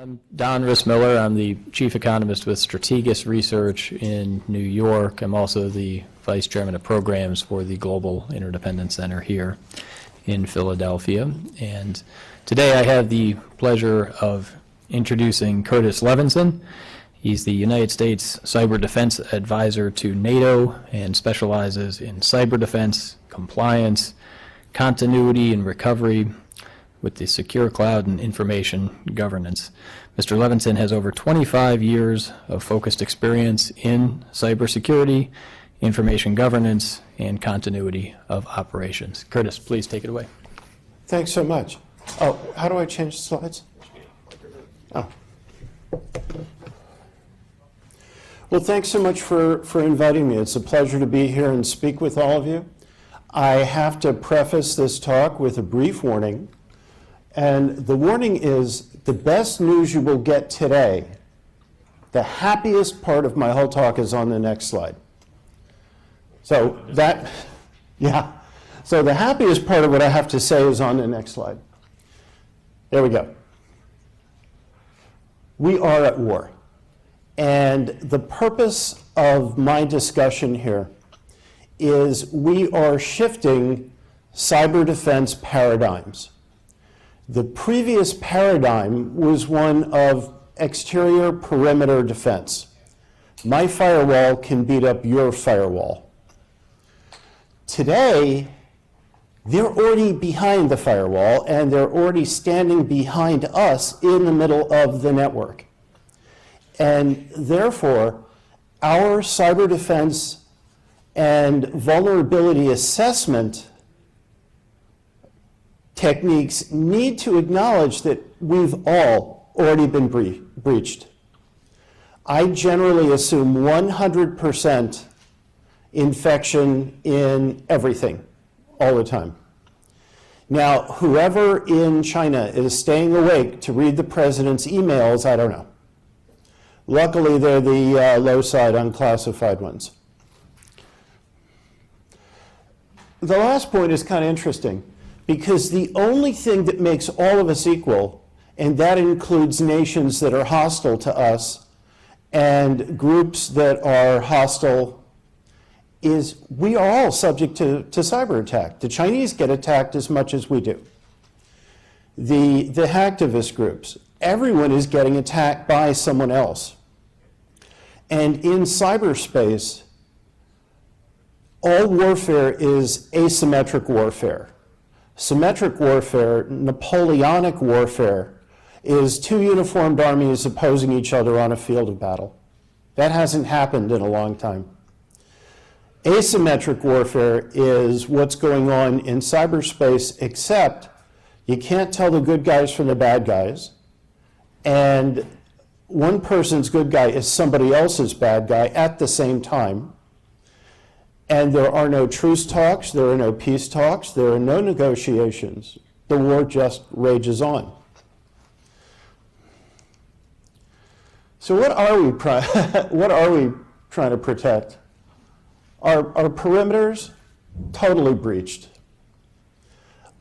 I'm Don Rissmiller. I'm the chief economist with Strategas Research in New York. I'm also the vice chairman of programs for the Global Interdependence Center here in Philadelphia. And today I have the pleasure of introducing Curtis Levinson. He's the United States Cyber Defense Advisor to NATO and specializes in cyber defense, compliance, continuity and recovery with the Secure Cloud and Information Governance. Mr. Levinson has over 25 years of focused experience in cybersecurity, information governance, and continuity of operations. Curtis, please take it away. Thanks so much. Oh, how do I change the slides? Oh. Well, thanks so much for inviting me. It's a pleasure to be here and speak with all of you. I have to preface this talk with a brief warning. And the warning is the best news you will get today. The happiest part of my whole talk is on the next slide. So the happiest part of what I have to say is on the next slide. There we go. We are at war. And the purpose of my discussion here is we are shifting cyber defense paradigms. The previous paradigm was one of exterior perimeter defense. My firewall can beat up your firewall. Today, they're already behind the firewall and they're already standing behind us in the middle of the network. And therefore, our cyber defense and vulnerability assessment techniques need to acknowledge that we've all already been breached. I generally assume 100% infection in everything, all the time. Now, whoever in China is staying awake to read the president's emails, I don't know. Luckily, they're the low side unclassified ones. The last point is kind of interesting, because the only thing that makes all of us equal, and that includes nations that are hostile to us and groups that are hostile, is we are all subject to cyber attack. The Chinese get attacked as much as we do. The hacktivist groups, everyone is getting attacked by someone else. And in cyberspace, all warfare is asymmetric warfare. Symmetric warfare, Napoleonic warfare, is two uniformed armies opposing each other on a field of battle. That hasn't happened in a long time. Asymmetric warfare is what's going on in cyberspace, except you can't tell the good guys from the bad guys, and one person's good guy is somebody else's bad guy at the same time. And there are no truce talks, there are no peace talks, there are no negotiations. The war just rages on. So what are we trying to protect? Our perimeters totally breached.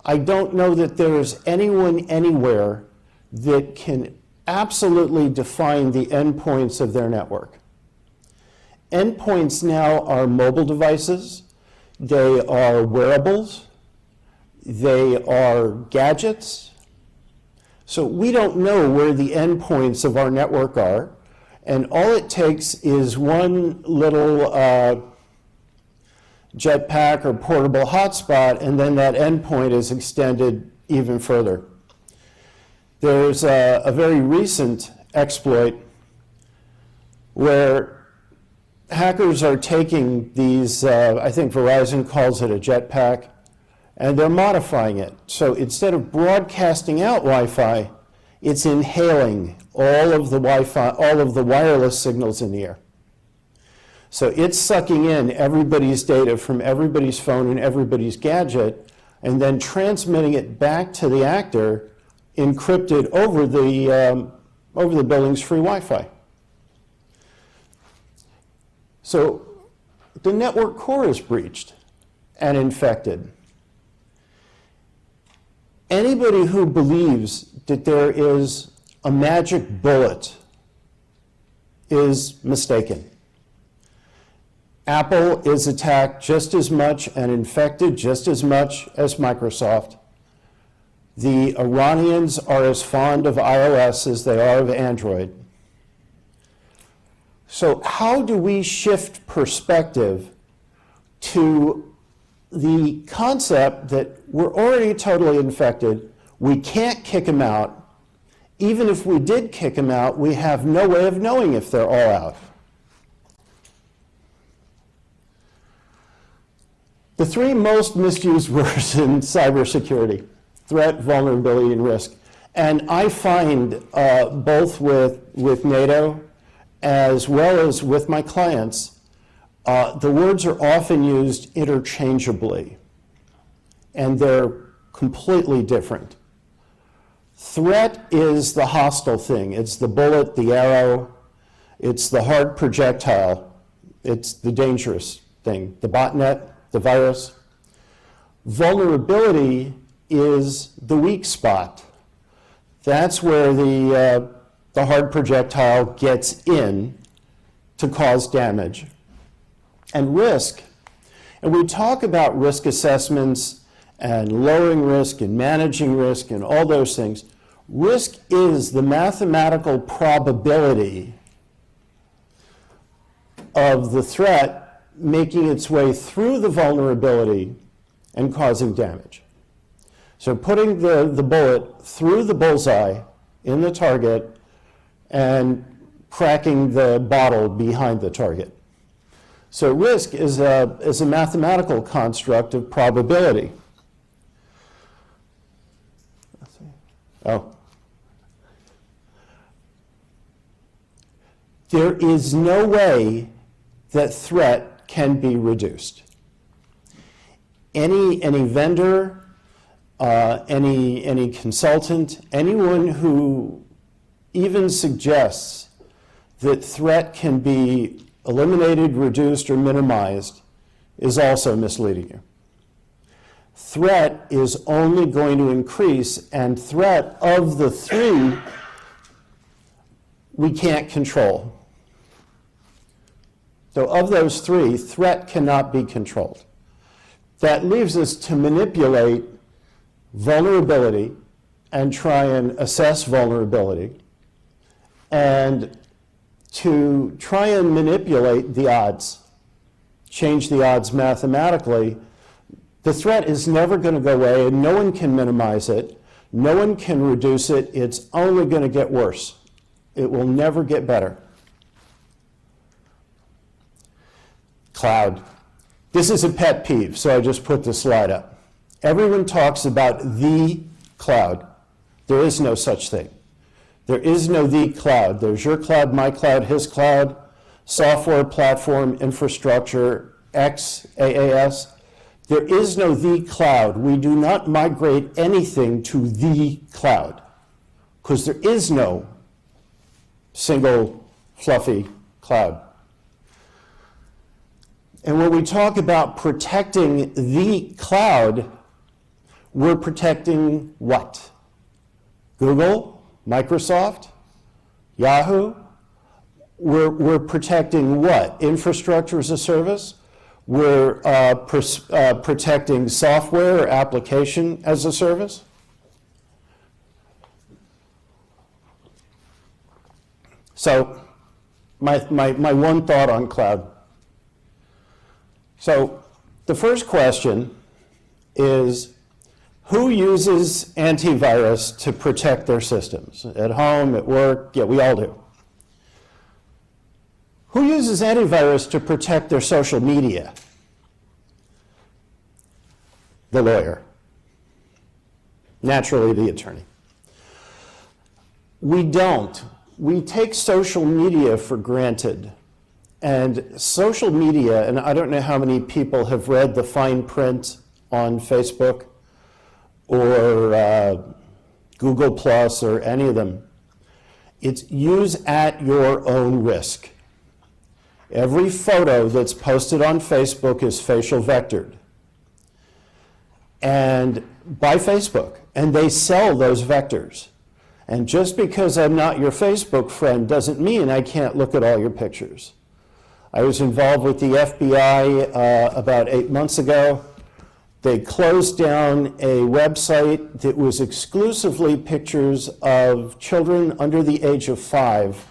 I don't know that there is anyone anywhere that can absolutely define the endpoints of their network. Endpoints now are mobile devices, they are wearables, they are gadgets. So we don't know where the endpoints of our network are, and all it takes is one little jetpack or portable hotspot, and then that endpoint is extended even further. There's a very recent exploit where hackers are taking these, I think Verizon calls it a jetpack, and they're modifying it. So instead of broadcasting out Wi-Fi, it's inhaling all of the Wi-Fi, all of the wireless signals in the air. So it's sucking in everybody's data from everybody's phone and everybody's gadget, and then transmitting it back to the actor, encrypted over the building's free Wi-Fi. So the network core is breached and infected. Anybody who believes that there is a magic bullet is mistaken. Apple is attacked just as much and infected just as much as Microsoft. The Iranians are as fond of iOS as they are of Android. So how do we shift perspective to the concept that we're already totally infected, we can't kick them out. Even if we did kick them out, we have no way of knowing if they're all out. The three most misused words in cybersecurity: threat, vulnerability, and risk. And I find both with NATO as well as with my clients, the words are often used interchangeably, and they're completely different. Threat is the hostile thing. It's the bullet, the arrow, it's the hard projectile, it's the dangerous thing, the botnet, the virus. Vulnerability is the weak spot. That's where the hard projectile gets in to cause damage. And risk, and we talk about risk assessments and lowering risk and managing risk and all those things. Risk is the mathematical probability of the threat making its way through the vulnerability and causing damage. So putting the bullet through the bullseye in the target and cracking the bottle behind the target. So risk is a mathematical construct of probability. Oh. There is no way that threat can be reduced. Any vendor, any consultant, anyone who even suggests that threat can be eliminated, reduced, or minimized is also misleading you. Threat is only going to increase, and threat of the three we can't control. So of those three, threat cannot be controlled. That leaves us to manipulate vulnerability and try and assess vulnerability, and to try and manipulate the odds, change the odds mathematically. The threat is never going to go away, and no one can minimize it. No one can reduce it. It's only going to get worse. It will never get better. Cloud. This is a pet peeve, so I just put the slide up. Everyone talks about the cloud. There is no such thing. There is no the cloud. There's your cloud, my cloud, his cloud, software, platform, infrastructure, XaaS. There is no the cloud. We do not migrate anything to the cloud because there is no single fluffy cloud. And when we talk about protecting the cloud, we're protecting what? Google? Microsoft, Yahoo, we're protecting what? Infrastructure as a service. We're protecting software or application as a service. So my one thought on cloud. So the first question is, who uses antivirus to protect their systems? At home, at work, yeah, we all do. Who uses antivirus to protect their social media? The lawyer. Naturally, the attorney. We don't. We take social media for granted. And social media, and I don't know how many people have read the fine print on Facebook or Google Plus or any of them. It's use at your own risk. Every photo that's posted on Facebook is facial vectored and by Facebook, and they sell those vectors. And just because I'm not your Facebook friend doesn't mean I can't look at all your pictures. I was involved with the FBI about 8 months ago. They closed down a website that was exclusively pictures of children under the age of 5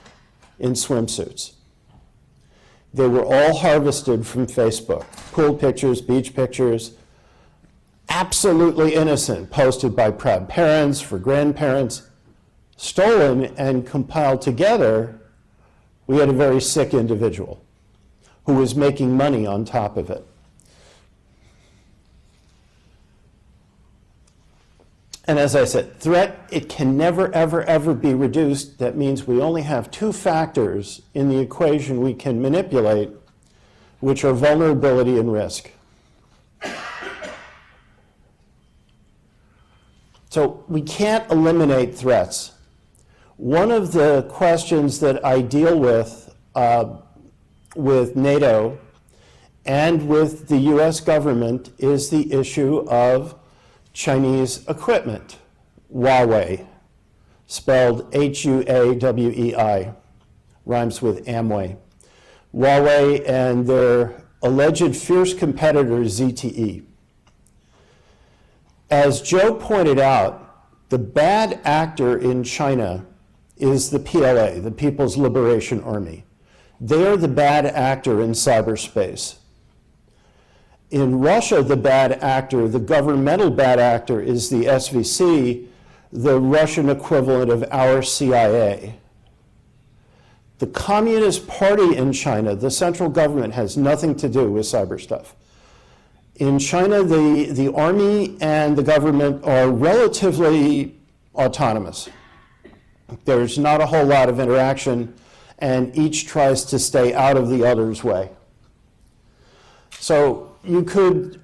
in swimsuits. They were all harvested from Facebook. Pool pictures, beach pictures, absolutely innocent, posted by proud parents, for grandparents, stolen and compiled together. We had a very sick individual who was making money on top of it. And as I said, threat, it can never, ever, ever be reduced. That means we only have 2 factors in the equation we can manipulate, which are vulnerability and risk. So we can't eliminate threats. One of the questions that I deal with NATO and with the US government is the issue of Chinese equipment, Huawei, spelled Huawei, rhymes with Amway. Huawei and their alleged fierce competitor, ZTE. As Joe pointed out, the bad actor in China is the PLA, the People's Liberation Army. They are the bad actor in cyberspace. In Russia, the bad actor, the governmental bad actor, is the SVC, the Russian equivalent of our CIA. The Communist Party in China, the central government, has nothing to do with cyber stuff. In China, the army and the government are relatively autonomous. There's not a whole lot of interaction, and each tries to stay out of the other's way. So you could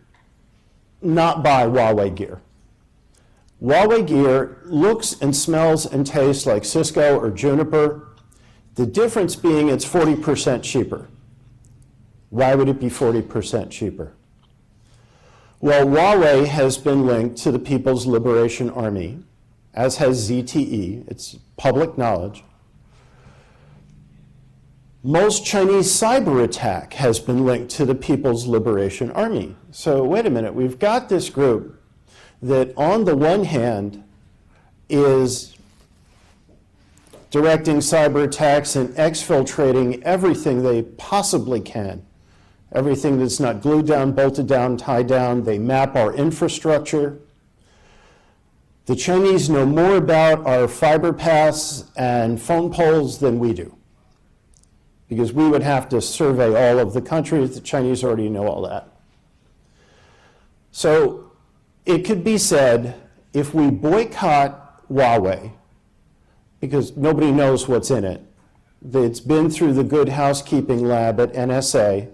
not buy Huawei gear. Huawei gear looks and smells and tastes like Cisco or Juniper, the difference being it's 40% cheaper. Why would it be 40% cheaper? Well, Huawei has been linked to the People's Liberation Army, as has ZTE. It's public knowledge. Most Chinese cyber attack has been linked to the People's Liberation Army. So wait a minute, we've got this group that on the one hand is directing cyber attacks and exfiltrating everything they possibly can. Everything that's not glued down, bolted down, tied down. They map our infrastructure. The Chinese know more about our fiber paths and phone poles than we do, because we would have to survey all of the countries. The Chinese already know all that. So it could be said, if we boycott Huawei, because nobody knows what's in it, it's been through the good housekeeping lab at NSA,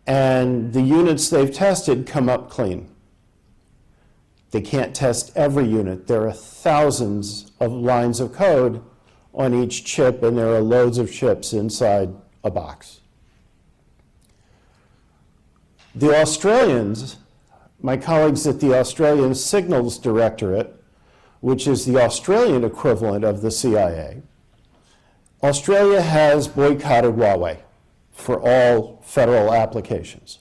and the units they've tested come up clean. They can't test every unit. There are thousands of lines of code on each chip, and there are loads of chips inside a box. The Australians, my colleagues at the Australian Signals Directorate, which is the Australian equivalent of the CIA, Australia has boycotted Huawei for all federal applications.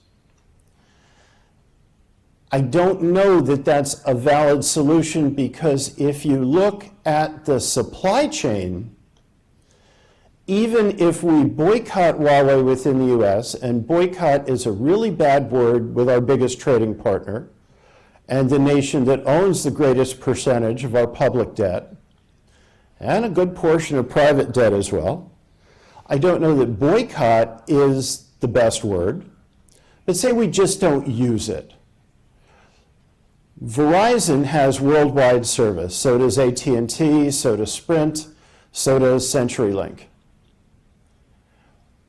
I don't know that that's a valid solution, because if you look at the supply chain, even if we boycott Huawei within the US, and boycott is a really bad word with our biggest trading partner and the nation that owns the greatest percentage of our public debt and a good portion of private debt as well, I don't know that boycott is the best word, but say we just don't use it. Verizon has worldwide service, so does AT&T, so does Sprint, so does CenturyLink.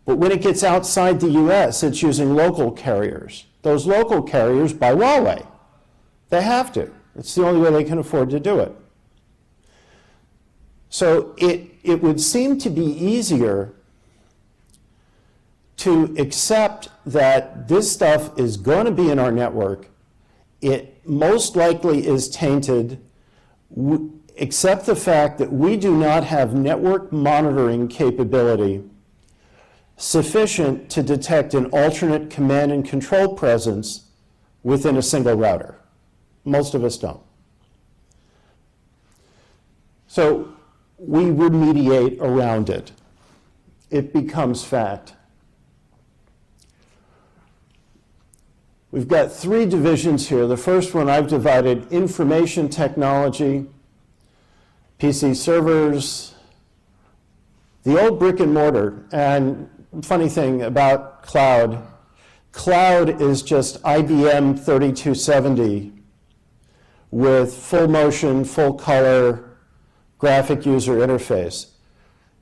But when it gets outside the US, it's using local carriers. Those local carriers buy Huawei. They have to. It's the only way they can afford to do it. So it would seem to be easier to accept that this stuff is going to be in our network. It most likely is tainted, except the fact that we do not have network monitoring capability sufficient to detect an alternate command and control presence within a single router. Most of us don't. So we remediate around it. It becomes fact. We've got 3 divisions here. The first one I've divided: information technology, PC servers, the old brick and mortar. And funny thing about cloud, cloud is just IBM 3270 with full motion, full color, graphic user interface.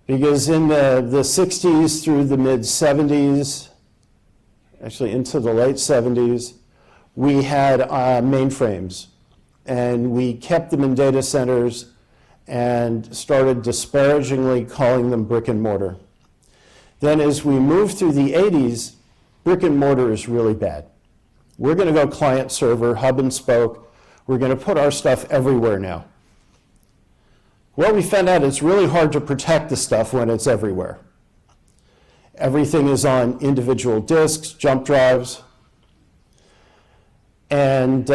Because in the 60s through the mid 70s, actually into the late 70s, we had mainframes, and we kept them in data centers and started disparagingly calling them brick and mortar. Then as we moved through the 80s, brick and mortar is really bad. We're going to go client server, hub and spoke. We're going to put our stuff everywhere now. Well, we found out it's really hard to protect the stuff when it's everywhere. Everything is on individual disks, jump drives. And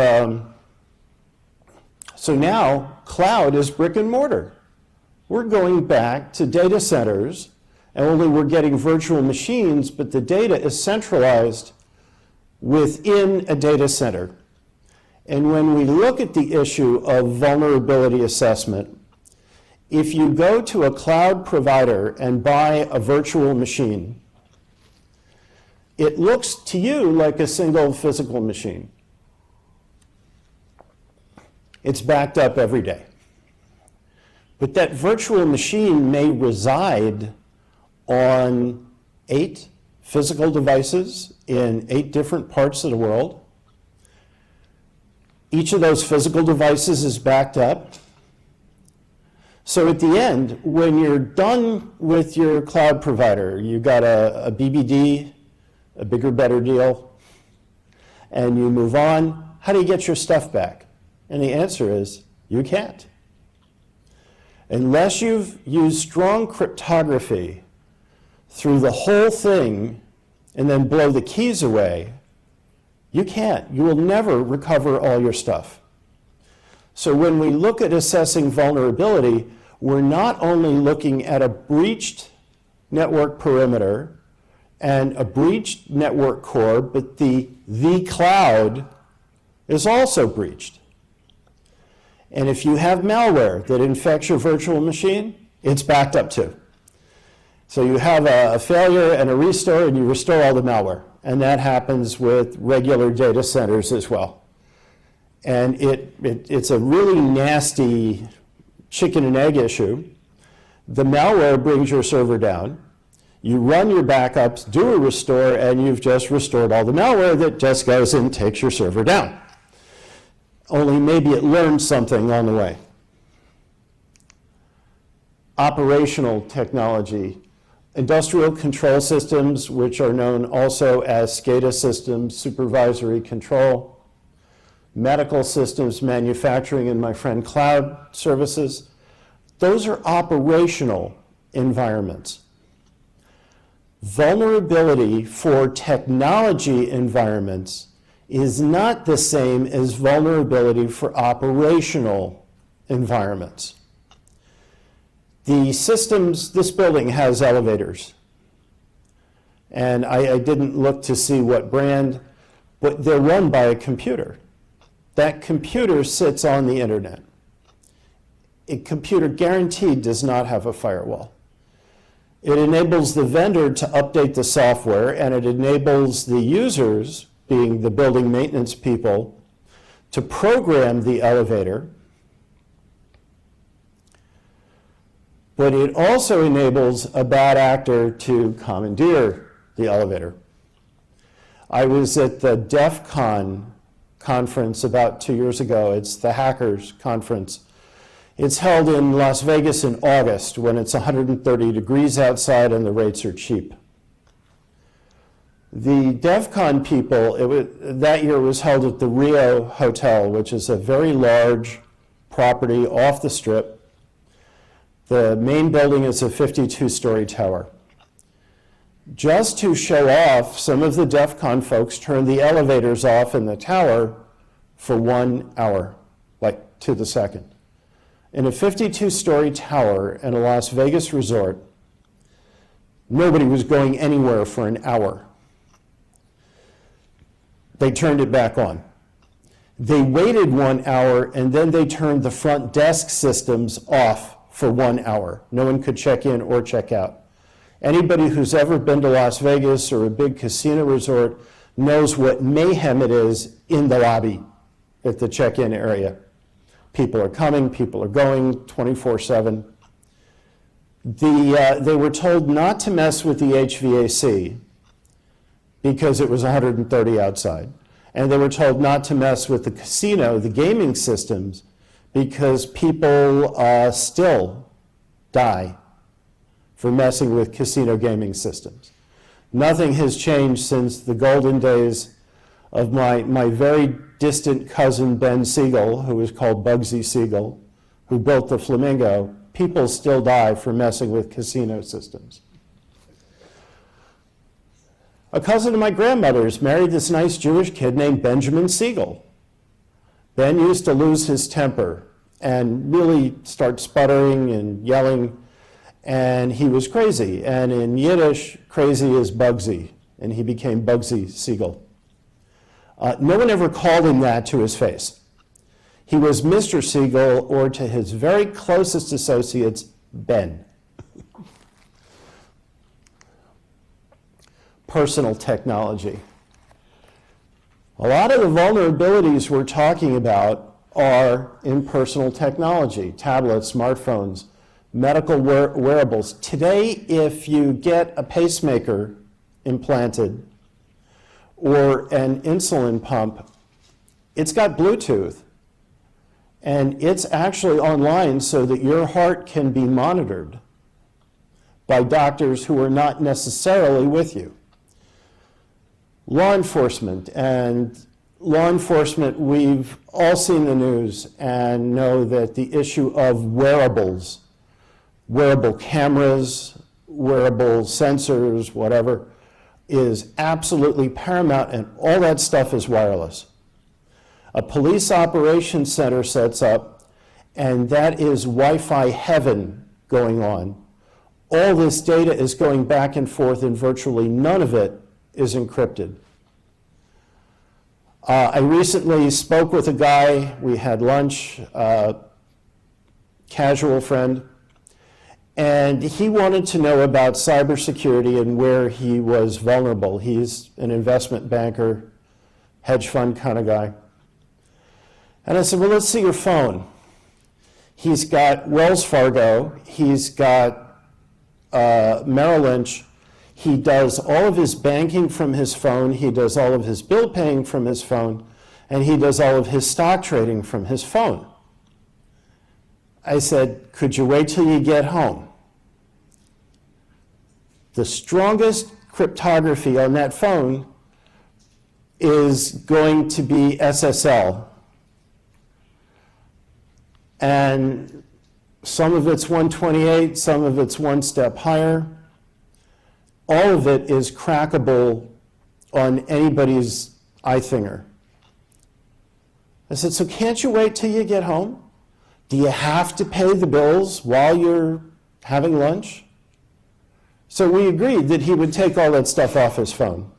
so now cloud is brick and mortar. We're going back to data centers, and only we're getting virtual machines, but the data is centralized within a data center. And when we look at the issue of vulnerability assessment, if you go to a cloud provider and buy a virtual machine, it looks to you like a single physical machine. It's backed up every day. But that virtual machine may reside on 8 physical devices in 8 different parts of the world. Each of those physical devices is backed up. So at the end, when you're done with your cloud provider, you got a BBD, a bigger, better deal, and you move on, how do you get your stuff back? And the answer is, you can't. Unless you've used strong cryptography through the whole thing and then blow the keys away, you can't. You will never recover all your stuff. So when we look at assessing vulnerability, we're not only looking at a breached network perimeter and a breached network core, but the cloud is also breached. And if you have malware that infects your virtual machine, it's backed up too. So you have a failure and a restore, and you restore all the malware. And that happens with regular data centers as well. And it's a really nasty chicken and egg issue. The malware brings your server down. You run your backups, do a restore, and you've just restored all the malware that just goes and takes your server down. Only maybe it learned something on the way. Operational technology. Industrial control systems, which are known also as SCADA systems, supervisory control. Medical systems, manufacturing, and my friend cloud services. Those are operational environments. Vulnerability for technology environments is not the same as vulnerability for operational environments. The systems, this building has elevators. And I didn't look to see what brand, but they're run by a computer. That computer sits on the internet. A computer guaranteed does not have a firewall. It enables the vendor to update the software, and it enables the users, being the building maintenance people, to program the elevator. But it also enables a bad actor to commandeer the elevator. I was at the DEF CON conference about 2 years ago. It's the Hackers Conference. It's held in Las Vegas in August when it's 130 degrees outside and the rates are cheap. The DEF CON people, that year was held at the Rio Hotel, which is a very large property off the Strip. The main building is a 52-story tower. Just to show off, some of the DEF CON folks turned the elevators off in the tower for 1 hour, like to the second. In a 52-story tower in a Las Vegas resort, nobody was going anywhere for an hour. They turned it back on. They waited 1 hour, and then they turned the front desk systems off for 1 hour. No one could check in or check out. Anybody who's ever been to Las Vegas or a big casino resort knows what mayhem it is in the lobby at the check-in area. People are coming, people are going 24/7. They were told not to mess with the HVAC because it was 130 outside. And they were told not to mess with the casino, the gaming systems, because people still die for messing with casino gaming systems. Nothing has changed since the golden days of my very distant cousin Ben Siegel, who was called Bugsy Siegel, who built the Flamingo. People still die for messing with casino systems. A cousin of my grandmother's married this nice Jewish kid named Benjamin Siegel. Ben used to lose his temper and really start sputtering and yelling, and he was crazy. And in Yiddish, crazy is Bugsy, and he became Bugsy Siegel. No one ever called him that to his face. He was Mr. Siegel, or to his very closest associates, Ben. Personal technology. A lot of the vulnerabilities we're talking about are in personal technology, tablets, smartphones, medical wearables. Today, if you get a pacemaker implanted or an insulin pump, it's got Bluetooth, and it's actually online so that your heart can be monitored by doctors who are not necessarily with you. Law enforcement, we've all seen the news and know that the issue of wearables, wearable cameras, wearable sensors, whatever, is absolutely paramount, and all that stuff is wireless. A police operations center sets up, and that is Wi-Fi heaven going on. All this data is going back and forth, and virtually none of it is encrypted. I recently spoke with a guy, we had lunch, casual friend, and he wanted to know about cybersecurity and where he was vulnerable. He's an investment banker, hedge fund kind of guy. And I said, well, let's see your phone. He's got Wells Fargo, he's got Merrill Lynch. He does all of his banking from his phone, he does all of his bill paying from his phone, and he does all of his stock trading from his phone. I said, could you wait till you get home? The strongest cryptography on that phone is going to be SSL. And some of it's 128, some of it's one step higher. All of it is crackable on anybody's iFinger. I said, so can't you wait till you get home? Do you have to pay the bills while you're having lunch? So we agreed that he would take all that stuff off his phone.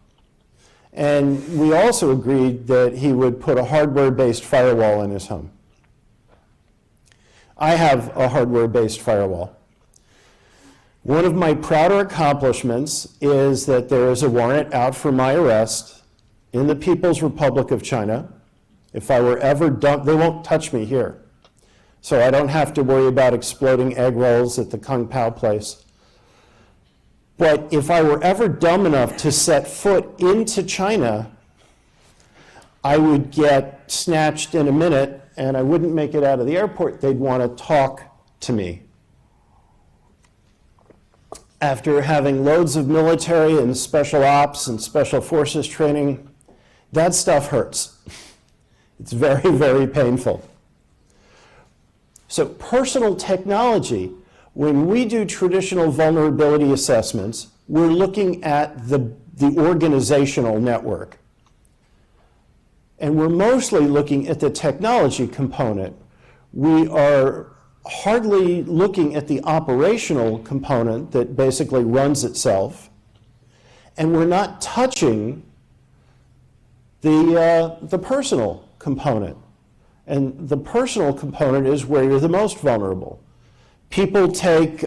And we also agreed that he would put a hardware-based firewall in his home. I have a hardware-based firewall. One of my prouder accomplishments is that there is a warrant out for my arrest in the People's Republic of China. If I were ever dumped, they won't touch me here. So I don't have to worry about exploding egg rolls at the Kung Pao place. But if I were ever dumb enough to set foot into China, I would get snatched in a minute and I wouldn't make it out of the airport. They'd want to talk to me. After having loads of military and special ops and special forces training, that stuff hurts. It's very, very painful. So personal technology, when we do traditional vulnerability assessments, we're looking at the organizational network. And we're mostly looking at the technology component. We are hardly looking at the operational component that basically runs itself. And we're not touching the personal component. And the personal component is where you're the most vulnerable. People take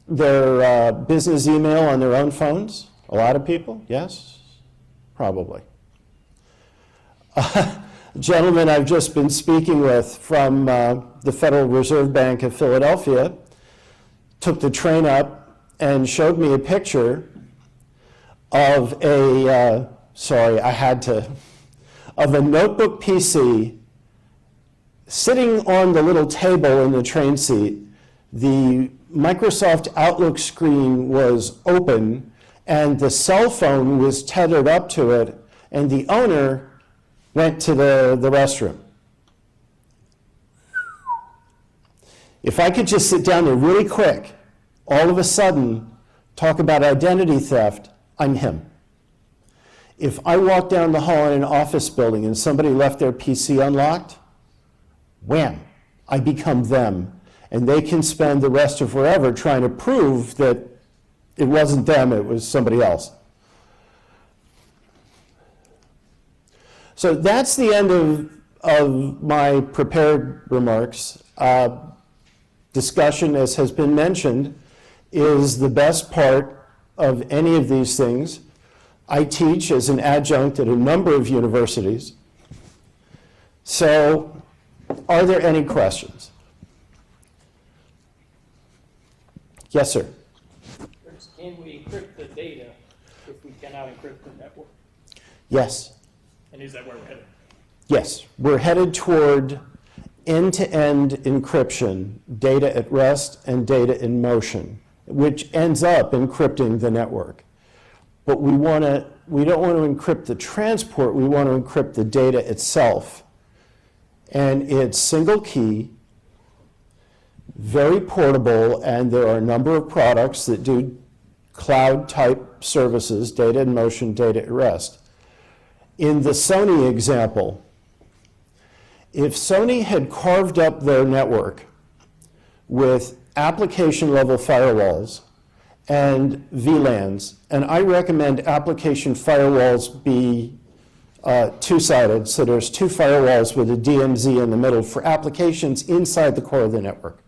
their business email on their own phones. A lot of people, yes? Probably. A gentleman I've just been speaking with from the Federal Reserve Bank of Philadelphia took the train up and showed me a picture of a, of a notebook PC sitting on the little table in the train seat. The Microsoft Outlook screen was open and the cell phone was tethered up to it, and the owner went to the restroom. If I could just sit down there really quick, all of a sudden talk about identity theft, I'm him. If I walk down the hall in an office building and somebody left their PC unlocked, wham, I become them. And they can spend the rest of forever trying to prove that it wasn't them, it was somebody else. So that's the end of my prepared remarks. Discussion, as has been mentioned, is the best part of any of these things. I teach as an adjunct at a number of universities. So, are there any questions? Yes, sir. Can we encrypt the data if we cannot encrypt the network? Yes. And is that where we're headed? Yes. We're headed toward end-to-end encryption, data at rest and data in motion, which ends up encrypting the network. But we don't want to encrypt the transport, we want to encrypt the data itself. And it's single key, very portable, and there are a number of products that do cloud type services, data in motion, data at rest. In the Sony example, if Sony had carved up their network with application level firewalls and VLANs, and I recommend application firewalls be two-sided, so there's two firewalls with a DMZ in the middle for applications inside the core of the network.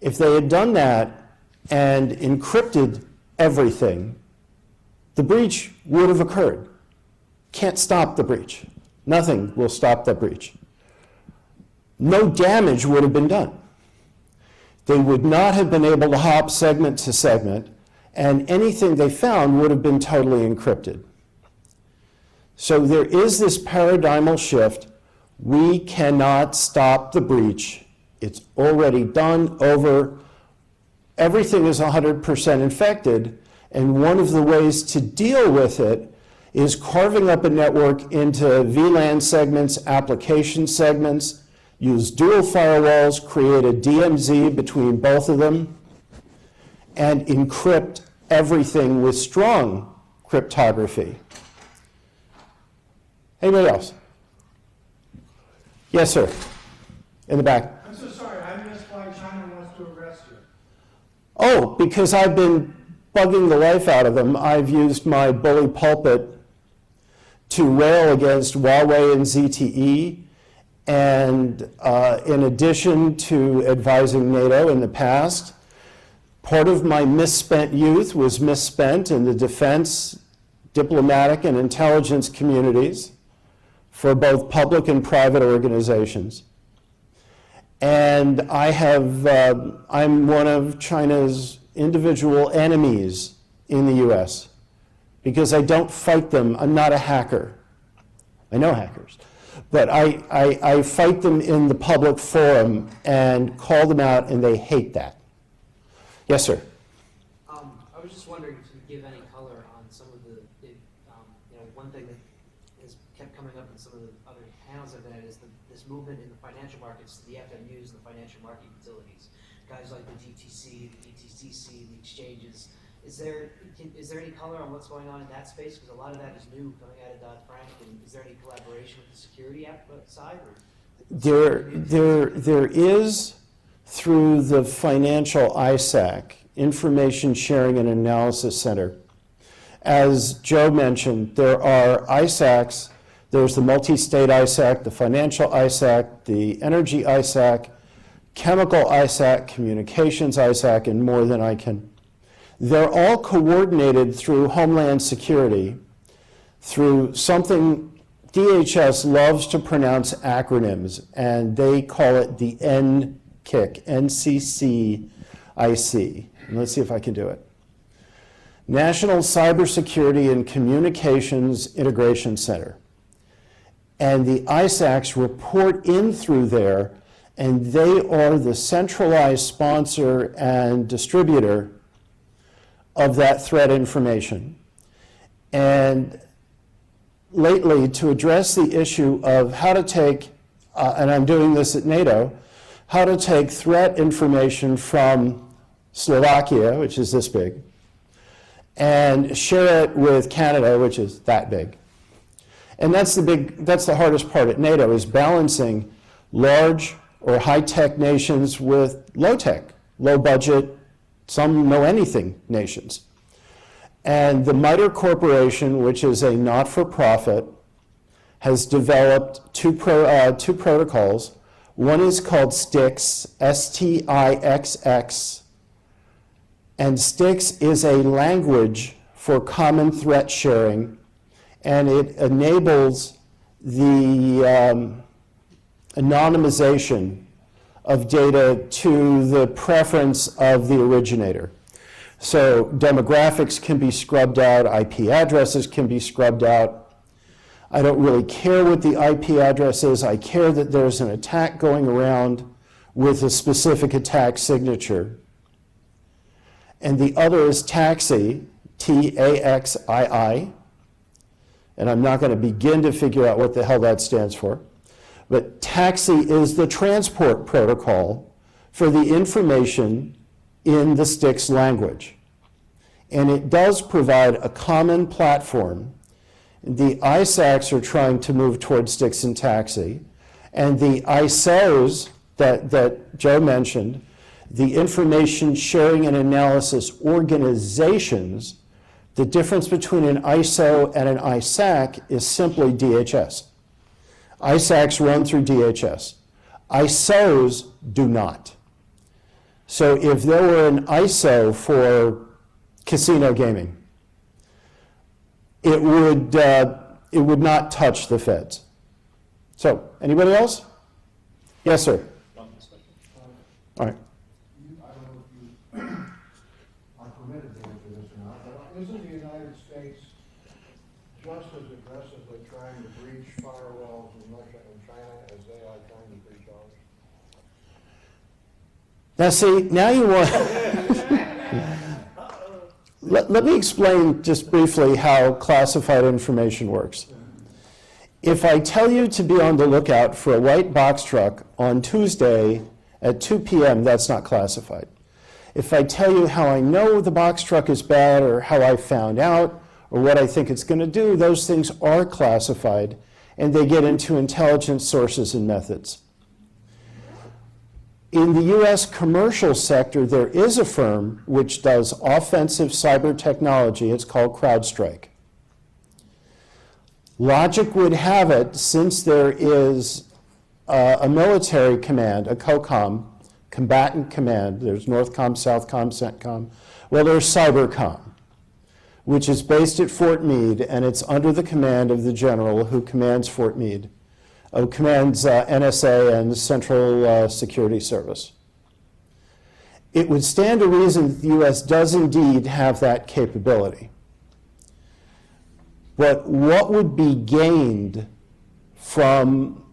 If they had done that and encrypted everything, the breach would have occurred. Can't stop the breach. Nothing will stop the breach. No damage would have been done. They would not have been able to hop segment to segment, and anything they found would have been totally encrypted. So there is this paradigmal shift. We cannot stop the breach. It's already done, over. Everything is 100% infected, and one of the ways to deal with it is carving up a network into VLAN segments, application segments, use dual firewalls, create a DMZ between both of them, and encrypt everything with strong cryptography. Anybody else? Yes, sir. In the back. I'm so sorry, I missed why China wants to arrest you. Oh, because I've been bugging the life out of them. I've used my bully pulpit to rail against Huawei and ZTE, and in addition to advising NATO in the past, part of my misspent youth was misspent in the defense, diplomatic, and intelligence communities for both public and private organizations. And I'm one of China's individual enemies in the US because I don't fight them. I'm not a hacker. I know hackers. But I fight them in the public forum and call them out, and they hate that. Yes, sir. I was just wondering if you could give any color on some of one thing that has kept coming up in some of the other panels I've been at is the this movement in the financial markets to the FMUs and the financial market utilities, guys like the DTC, the ETCC, the exchanges. Is there any color on what's going on in that space? Because a lot of that is new coming out of Dodd-Frank, and is there any collaboration with the security side? Or? There is, through the financial ISAC, Information Sharing and Analysis Center. As Joe mentioned, there are ISACs. There's the multi-state ISAC, the financial ISAC, the energy ISAC, chemical ISAC, communications ISAC, and more than I can. They're all coordinated through Homeland Security, through something DHS loves to pronounce acronyms, and they call it the NCCIC, NCCIC. And let's see if I can do it. National Cybersecurity and Communications Integration Center. And the ISACs report in through there, and they are the centralized sponsor and distributor of that threat information. And lately, to address the issue of how to take, and I'm doing this at NATO, how to take threat information from Slovakia, which is this big, and share it with Canada, which is that big. And that's the hardest part at NATO, is balancing large or high-tech nations with low-tech, low-budget, some know-anything nations. And the MITRE Corporation, which is a not-for-profit, has developed two protocols. One is called STIX, S-T-I-X-X, and STIX is a language for common threat sharing, and it enables the anonymization of data to the preference of the originator. So demographics can be scrubbed out, IP addresses can be scrubbed out. I don't really care what the IP address is. I care that there's an attack going around with a specific attack signature. And the other is TAXII, T-A-X-I-I. And I'm not going to begin to figure out what the hell that stands for. But TAXII is the transport protocol for the information in the STIX language. And it does provide a common platform. The ISACs are trying to move towards STIX and TAXII. And the ISOs that Joe mentioned, the Information Sharing and Analysis Organizations, the difference between an ISO and an ISAC is simply DHS. ISACs run through DHS. ISOs do not. So if there were an ISO for casino gaming, it would not touch the feds. So, anybody else? Yes, sir. All right. I don't know if you are permitted to answer this or not, but isn't the United States just as aggressively trying to breach firewalls in Russia and China as they are trying to breach ours? Now see, now you want... Let me explain just briefly how classified information works. If I tell you to be on the lookout for a white box truck on Tuesday at 2 p.m., that's not classified. If I tell you how I know the box truck is bad or how I found out or what I think it's going to do, those things are classified and they get into intelligence sources and methods. In the U.S. commercial sector, there is a firm which does offensive cyber technology. It's called CrowdStrike. Logic would have it, since there is a military command, a COCOM, combatant command, there's Northcom, Southcom, CENTCOM, well, there's Cybercom, which is based at Fort Meade, and it's under the command of the general who commands Fort Meade. Commands NSA and Central Security Service. It would stand to reason that the U.S. does indeed have that capability. But what would be gained from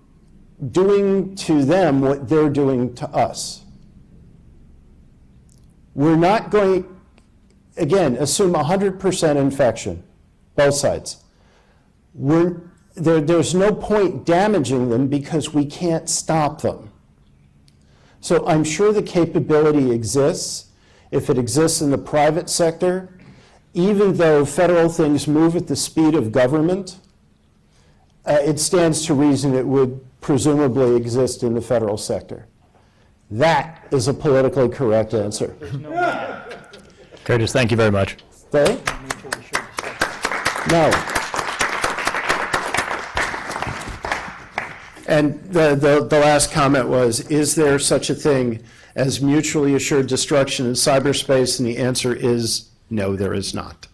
doing to them what they're doing to us? We're not going, again, assume 100% infection, both sides. there's no point damaging them because we can't stop them. So I'm sure the capability exists. If it exists in the private sector, even though federal things move at the speed of government, it stands to reason it would presumably exist in the federal sector. That is a politically correct answer. Curtis, thank you very much. Okay? No. And the last comment was, is there such a thing as mutually assured destruction in cyberspace? And the answer is no, there is not.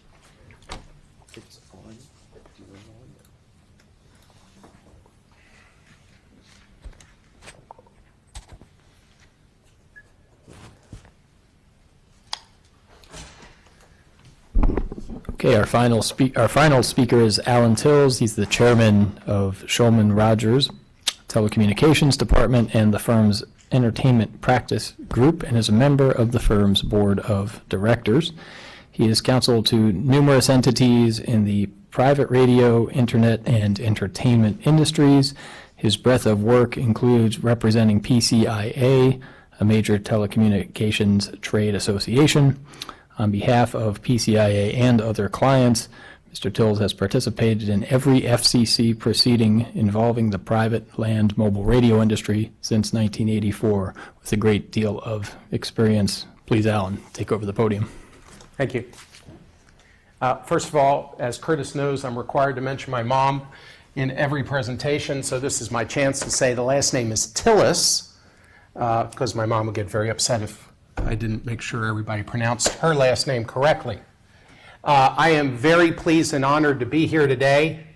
Okay, our final speaker is Alan Tills. He's the chairman of Shulman Rogers Telecommunications Department and the firm's Entertainment Practice Group, and is a member of the firm's board of directors. He is counsel to numerous entities in the private radio, internet, and entertainment industries. His breadth of work includes representing PCIA, a major telecommunications trade association. On behalf of PCIA and other clients, Mr. Tills has participated in every FCC proceeding involving the private land mobile radio industry since 1984 with a great deal of experience. Please, Alan, take over the podium. Thank you. First of all, as Curtis knows, I'm required to mention my mom in every presentation, so this is my chance to say the last name is Tillis, because my mom would get very upset if I didn't make sure everybody pronounced her last name correctly. I am very pleased and honored to be here today.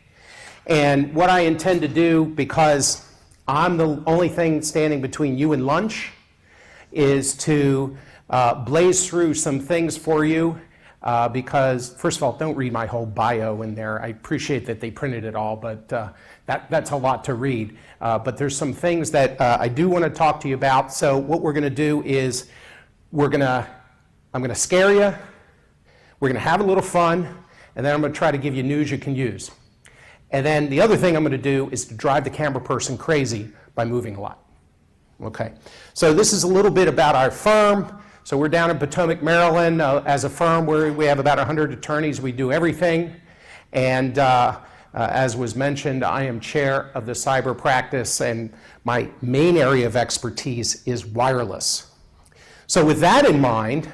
And what I intend to do, because I'm the only thing standing between you and lunch, is to blaze through some things for you. Because, first of all, don't read my whole bio in there. I appreciate that they printed it all, but that's a lot to read. But there's some things that I do want to talk to you about. So what we're going to do is I'm going to scare you, we're going to have a little fun, and then I'm going to try to give you news you can use. And then the other thing I'm going to do is to drive the camera person crazy by moving a lot. Okay, so this is a little bit about our firm. So we're down in Potomac, Maryland. As a firm, we have about 100 attorneys. We do everything. And as was mentioned, I am chair of the cyber practice, and my main area of expertise is wireless. So with that in mind,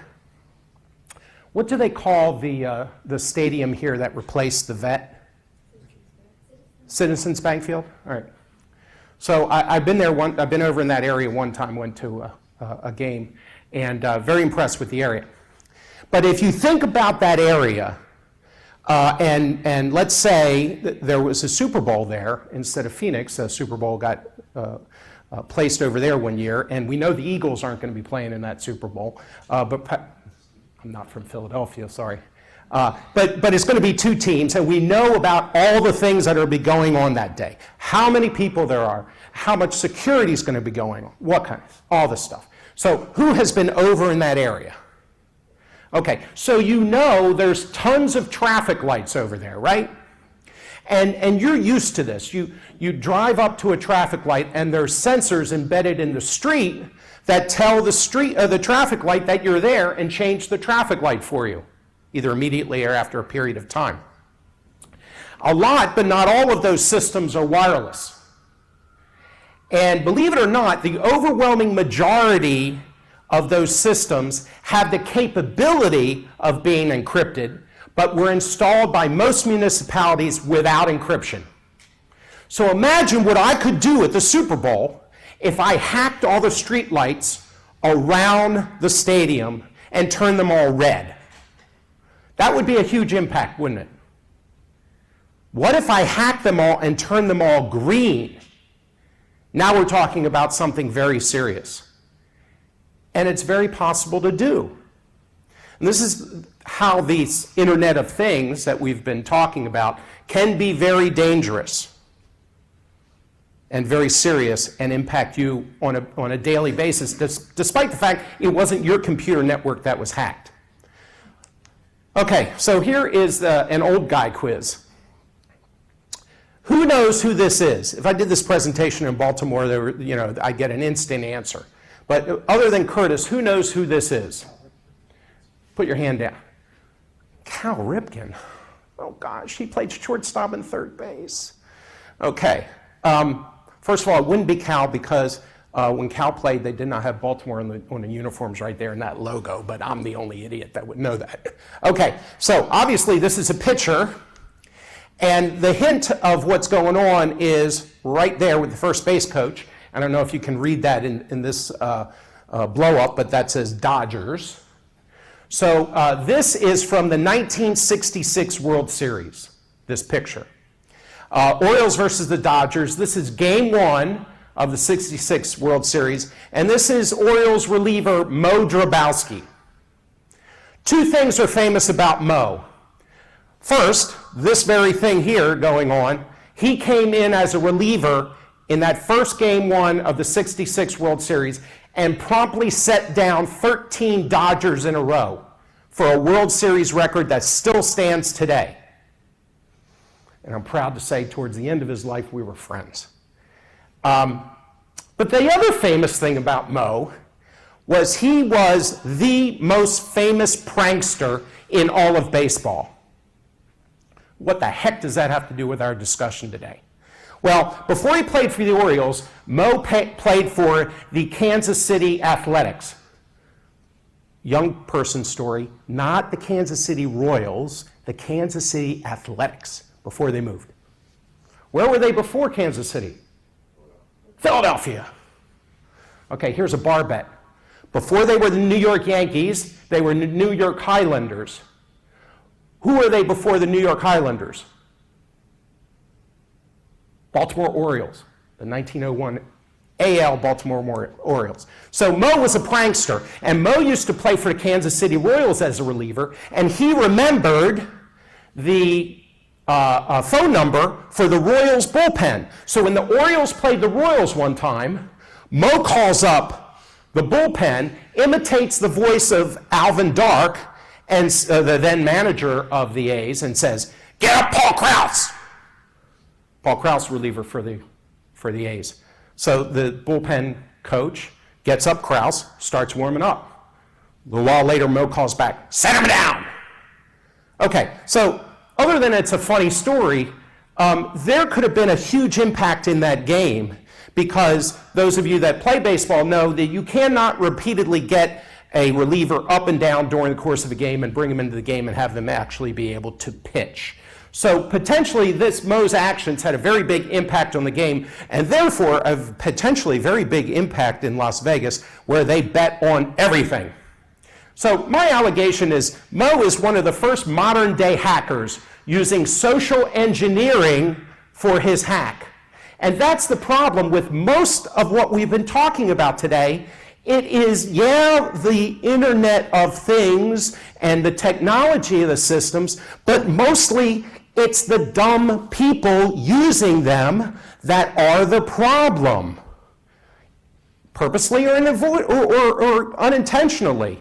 what do they call the stadium here that replaced the vet? Citizens Bank Field? All right. So I've been there. I've been over in that area one time. Went to a game, and very impressed with the area. But if you think about that area, and let's say that there was a Super Bowl there instead of Phoenix, a Super Bowl got placed over there one year, and we know the Eagles aren't going to be playing in that Super Bowl. But I'm not from Philadelphia, sorry. But it's going to be two teams, and we know about all the things that are be going on that day. How many people there are, how much security is going to be going on, what kind, all this stuff. So who has been over in that area? Okay, so you know there's tons of traffic lights over there, right? And you're used to this. You drive up to a traffic light, and there's sensors embedded in the street that tell the traffic light that you're there and change the traffic light for you, either immediately or after a period of time. A lot, but not all of those systems are wireless. And believe it or not, the overwhelming majority of those systems have the capability of being encrypted, but were installed by most municipalities without encryption. So imagine what I could do at the Super Bowl if I hacked all the street lights around the stadium and turned them all red. That would be a huge impact, wouldn't it? What if I hacked them all and turned them all green? Now we're talking about something very serious. And it's very possible to do. And this is how these Internet of Things that we've been talking about can be very dangerous and very serious and impact you on a daily basis, despite the fact it wasn't your computer network that was hacked. Okay, so here is an old guy quiz. Who knows who this is? If I did this presentation in Baltimore, there were, I'd get an instant answer. But other than Curtis, who knows who this is? Put your hand down. Cal Ripken. Oh gosh, he played shortstop and third base. Okay. First of all, it wouldn't be Cal because when Cal played, they did not have Baltimore on the uniforms right there in that logo, but I'm the only idiot that would know that. Okay, so obviously this is a pitcher. And the hint of what's going on is right there with the first base coach. I don't know if you can read that in this blow up, but that says Dodgers. So this is from the 1966 World Series, this picture. Orioles versus the Dodgers. This is game 1 of the 66 World Series. And this is Orioles reliever Mo Drabowski. Two things are famous about Mo. First, this very thing here going on, he came in as a reliever in that first game 1 of the 66 World Series and promptly set down 13 Dodgers in a row for a World Series record that still stands today. And I'm proud to say towards the end of his life, we were friends. But the other famous thing about Mo was he was the most famous prankster in all of baseball. What the heck does that have to do with our discussion today? Well, before he played for the Orioles, Mo played for the Kansas City Athletics. Young person story, not the Kansas City Royals, the Kansas City Athletics, before they moved. Where were they before Kansas City? Philadelphia. Okay, here's a bar bet. Before they were the New York Yankees, they were the New York Highlanders. Who are they before the New York Highlanders? Baltimore Orioles, the 1901 AL Baltimore Orioles. So Mo was a prankster, and Mo used to play for the Kansas City Royals as a reliever, and he remembered the phone number for the Royals bullpen. So when the Orioles played the Royals one time, Mo calls up the bullpen, imitates the voice of Alvin Dark, and the then manager of the A's, and says, "Get up, Paul Krause." Paul Krause, reliever for the A's. So the bullpen coach gets up Krause, starts warming up. A little while later, Mo calls back, "Set him down." Okay, so other than it's a funny story, there could have been a huge impact in that game because those of you that play baseball know that you cannot repeatedly get a reliever up and down during the course of a game and bring them into the game and have them actually be able to pitch. So potentially Mo's actions had a very big impact on the game and therefore a potentially very big impact in Las Vegas where they bet on everything. So my allegation is Mo is one of the first modern day hackers using social engineering for his hack. And that's the problem with most of what we've been talking about today. It is, the Internet of Things and the technology of the systems, but mostly it's the dumb people using them that are the problem, purposely or unintentionally.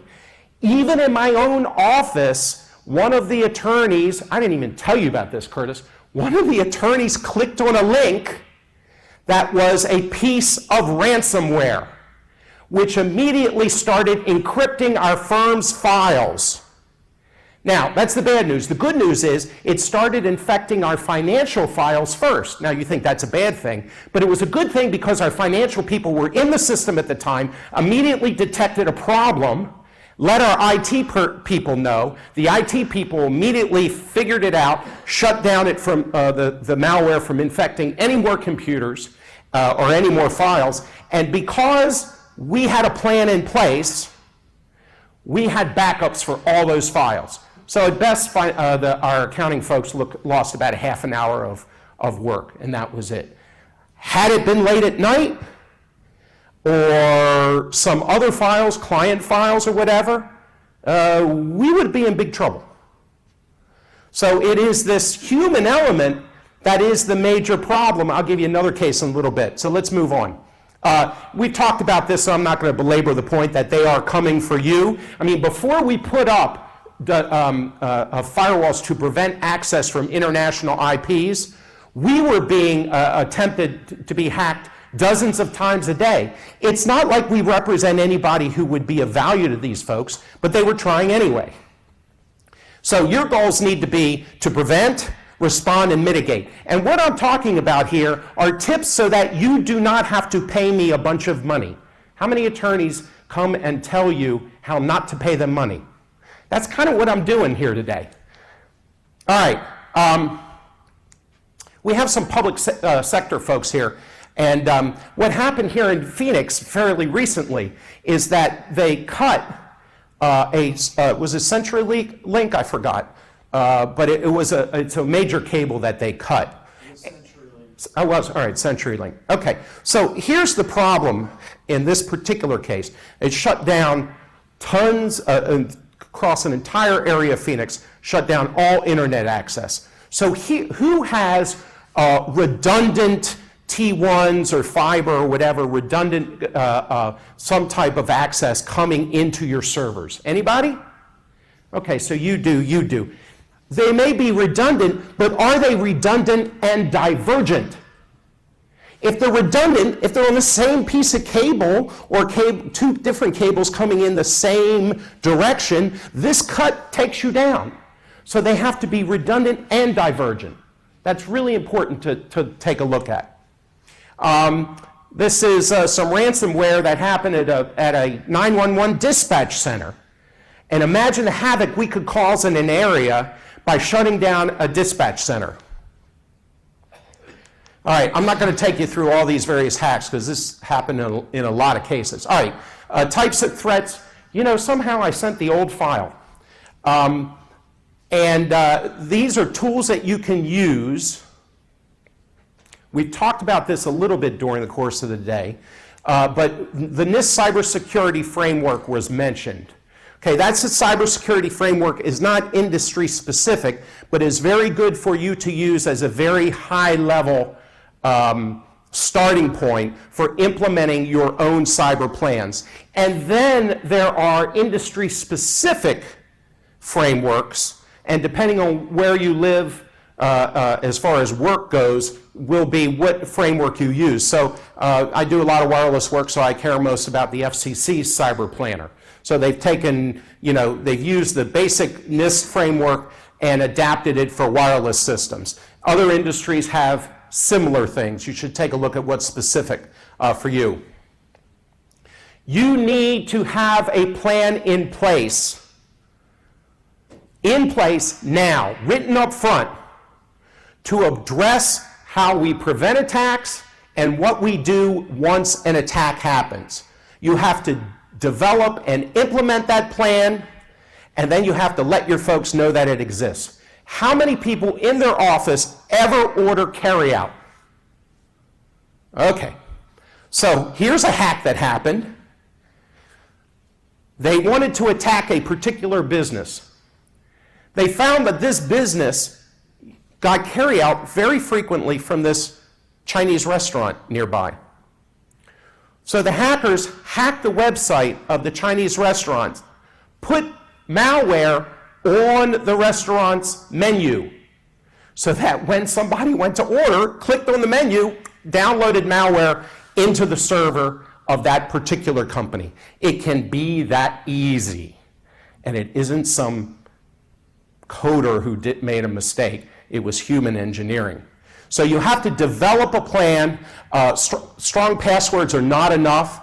Even in my own office, one of the attorneys, I didn't even tell you about this, Curtis, one of the attorneys clicked on a link that was a piece of ransomware, which immediately started encrypting our firm's files. Now, that's the bad news. The good news is it started infecting our financial files first. Now, you think that's a bad thing, but it was a good thing because our financial people were in the system at the time, immediately detected a problem, let our IT people know. The IT people immediately figured it out, shut down it from the malware from infecting any more computers or any more files, and because we had a plan in place, we had backups for all those files. So at best, our accounting folks lost about a half an hour of work, and that was it. Had it been late at night, or some other files, client files or whatever, we would be in big trouble. So it is this human element that is the major problem. I'll give you another case in a little bit. So let's move on. We've talked about this, so I'm not going to belabor the point that they are coming for you. I mean, before we put up the, firewalls to prevent access from international IPs, We were being attempted to be hacked dozens of times a day. It's not like we represent anybody who would be of value to these folks, but they were trying anyway. So your goals need to be to prevent, respond, and mitigate. And what I'm talking about here are tips so that you do not have to pay me a bunch of money. How many attorneys come and tell you how not to pay them money? That's kind of what I'm doing here today. All right. We have some public sector folks here. And what happened here in Phoenix fairly recently is that they cut was a CenturyLink? I forgot. But it's a major cable that they cut. All right, CenturyLink. Okay, so here's the problem in this particular case. It shut down tons, across an entire area of Phoenix, shut down all internet access. So who has redundant T1s or fiber or whatever, redundant some type of access coming into your servers? Anybody? Okay, so you do. They may be redundant, but are they redundant and divergent? If they're redundant, if they're on the same piece of cable or two different cables coming in the same direction, this cut takes you down. So they have to be redundant and divergent. That's really important to take a look at. This is some ransomware that happened at a 911 dispatch center. And imagine the havoc we could cause in an area by shutting down a dispatch center. All right, I'm not going to take you through all these various hacks because this happened in a lot of cases. All right, types of threats. Somehow I sent the old file. These are tools that you can use. We've talked about this a little bit during the course of the day, but the NIST cybersecurity framework was mentioned. Okay, that's a cybersecurity framework, is not industry specific, but is very good for you to use as a very high level starting point for implementing your own cyber plans. And then there are industry specific frameworks, and depending on where you live, as far as work goes, will be what framework you use. So I do a lot of wireless work, so I care most about the FCC's cyber planner. So they've taken, they've used the basic NIST framework and adapted it for wireless systems. Other industries have similar things. You should take a look at what's specific for you. You need to have a plan in place now, written up front, to address how we prevent attacks and what we do once an attack happens. You have to develop and implement that plan, and then you have to let your folks know that it exists. How many people in their office ever order carryout? Okay, so here's a hack that happened. They wanted to attack a particular business. They found that this business got carryout very frequently from this Chinese restaurant nearby. So the hackers hacked the website of the Chinese restaurant, put malware on the restaurant's menu, so that when somebody went to order, clicked on the menu, downloaded malware into the server of that particular company. It can be that easy. And it isn't some coder who made a mistake. It was human engineering. So you have to develop a plan. Strong passwords are not enough.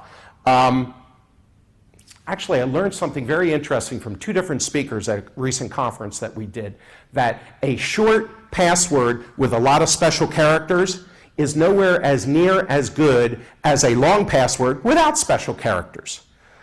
Actually, I learned something very interesting from two different speakers at a recent conference that we did, that a short password with a lot of special characters is nowhere as near as good as a long password without special characters.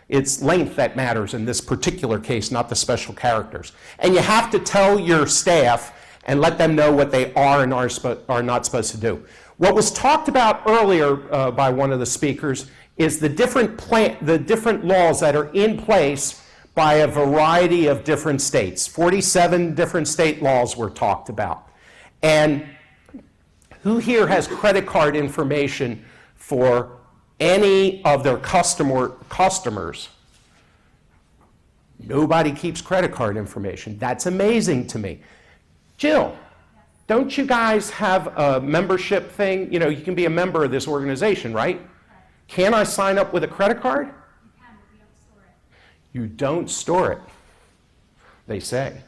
It's length that matters in this particular case, not the special characters. And you have to tell your staff and let them know what they are and are not supposed to do. What was talked about earlier by one of the speakers is the different laws that are in place by a variety of different states. 47 different state laws were talked about. And who here has credit card information for any of their customers? Nobody keeps credit card information. That's amazing to me. Jill, don't you guys have a membership thing? You know, you can be a member of this organization, right? Can I sign up with a credit card? You can, but we don't store it. You don't store it, they say.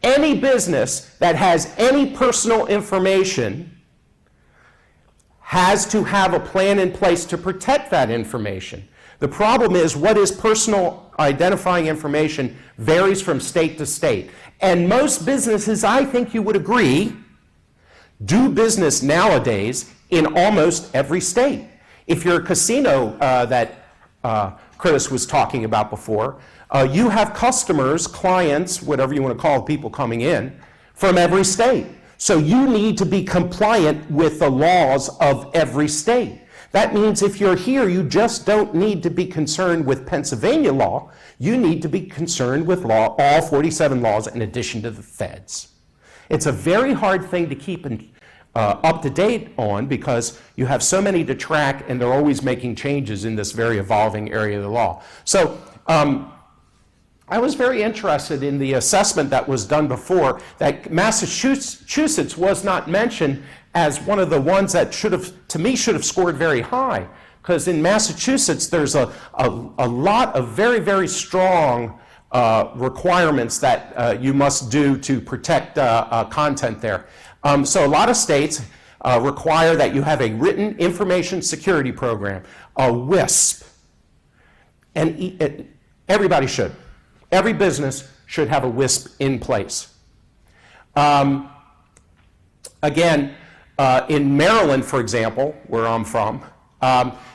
Any business that has any personal information has to have a plan in place to protect that information. The problem is what is personal identifying information varies from state to state. And most businesses, I think you would agree, do business nowadays in almost every state. If you're a casino that Curtis was talking about before, you have customers, clients, whatever you want to call people coming in, from every state. So you need to be compliant with the laws of every state. That means if you're here, you just don't need to be concerned with Pennsylvania law. You need to be concerned with law, all 47 laws in addition to the feds. It's a very hard thing to keep up to date on because you have so many to track and they're always making changes in this very evolving area of the law. So I was very interested in the assessment that was done before, that Massachusetts was not mentioned as one of the ones that should have, to me, should have scored very high. Because in Massachusetts, there's a lot of very, very strong requirements that you must do to protect content there. So a lot of states require that you have a written information security program, a WISP. And everybody should. Every business should have a WISP in place. Again, in Maryland, for example, where I'm from,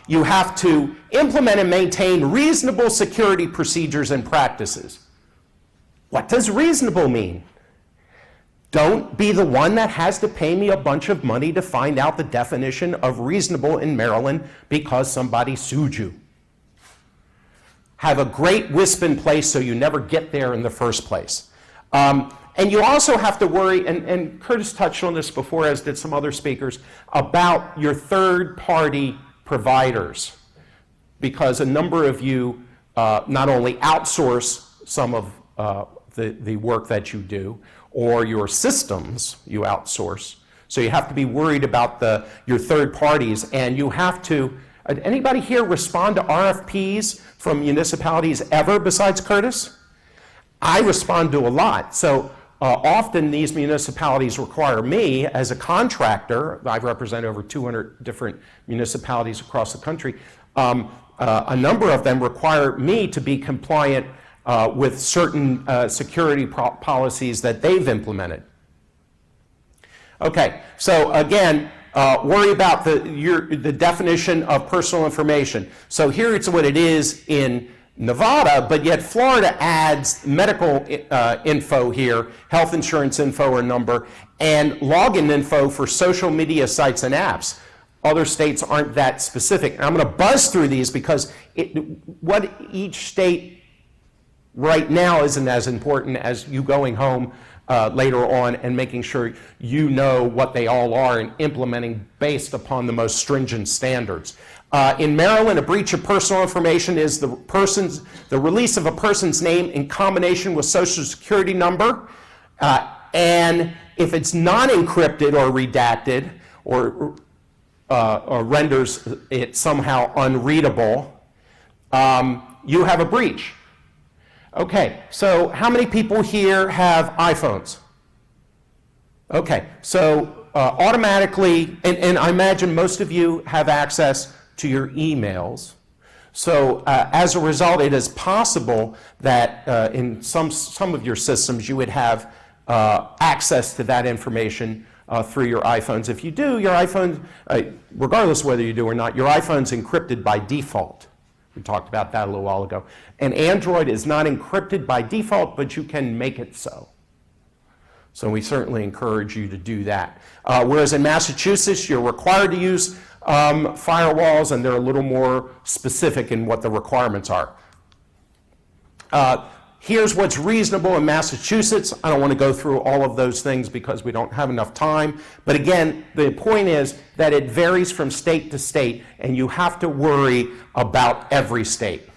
you have to implement and maintain reasonable security procedures and practices. What does reasonable mean? Don't be the one that has to pay me a bunch of money to find out the definition of reasonable in Maryland because somebody sued you. Have a great WISP in place so you never get there in the first place. And you also have to worry, and Curtis touched on this before, as did some other speakers, about your third-party providers. Because a number of you not only outsource some of the work that you do, or your systems you outsource. So you have to be worried about your third parties, and you have to, anybody here respond to RFPs from municipalities ever besides Curtis? I respond to a lot. So often these municipalities require me as a contractor, I represent over 200 different municipalities across the country, a number of them require me to be compliant with certain security policies that they've implemented. Okay, so again, worry about the definition of personal information. So here it's what it is in Nevada, but yet Florida adds medical info here, health insurance info or number, and login info for social media sites and apps. Other states aren't that specific. And I'm going to buzz through these because what each state right now isn't as important as you going home later on and making sure you know what they all are and implementing based upon the most stringent standards. In Maryland, a breach of personal information is the release of a person's name in combination with social security number, and if it's non-encrypted or redacted or renders it somehow unreadable, you have a breach. Okay, so how many people here have iPhones? Okay, so automatically, and I imagine most of you have access to your emails. So as a result, it is possible that in some of your systems you would have access to that information through your iPhones. If you do, your iPhone, regardless whether you do or not, your iPhone's encrypted by default. We talked about that a little while ago. And Android is not encrypted by default, but you can make it so. So we certainly encourage you to do that. Whereas in Massachusetts, you're required to use firewalls, and they're a little more specific in what the requirements are. Here's what's reasonable in Massachusetts. I don't want to go through all of those things because we don't have enough time. But again, the point is that it varies from state to state, and you have to worry about every state.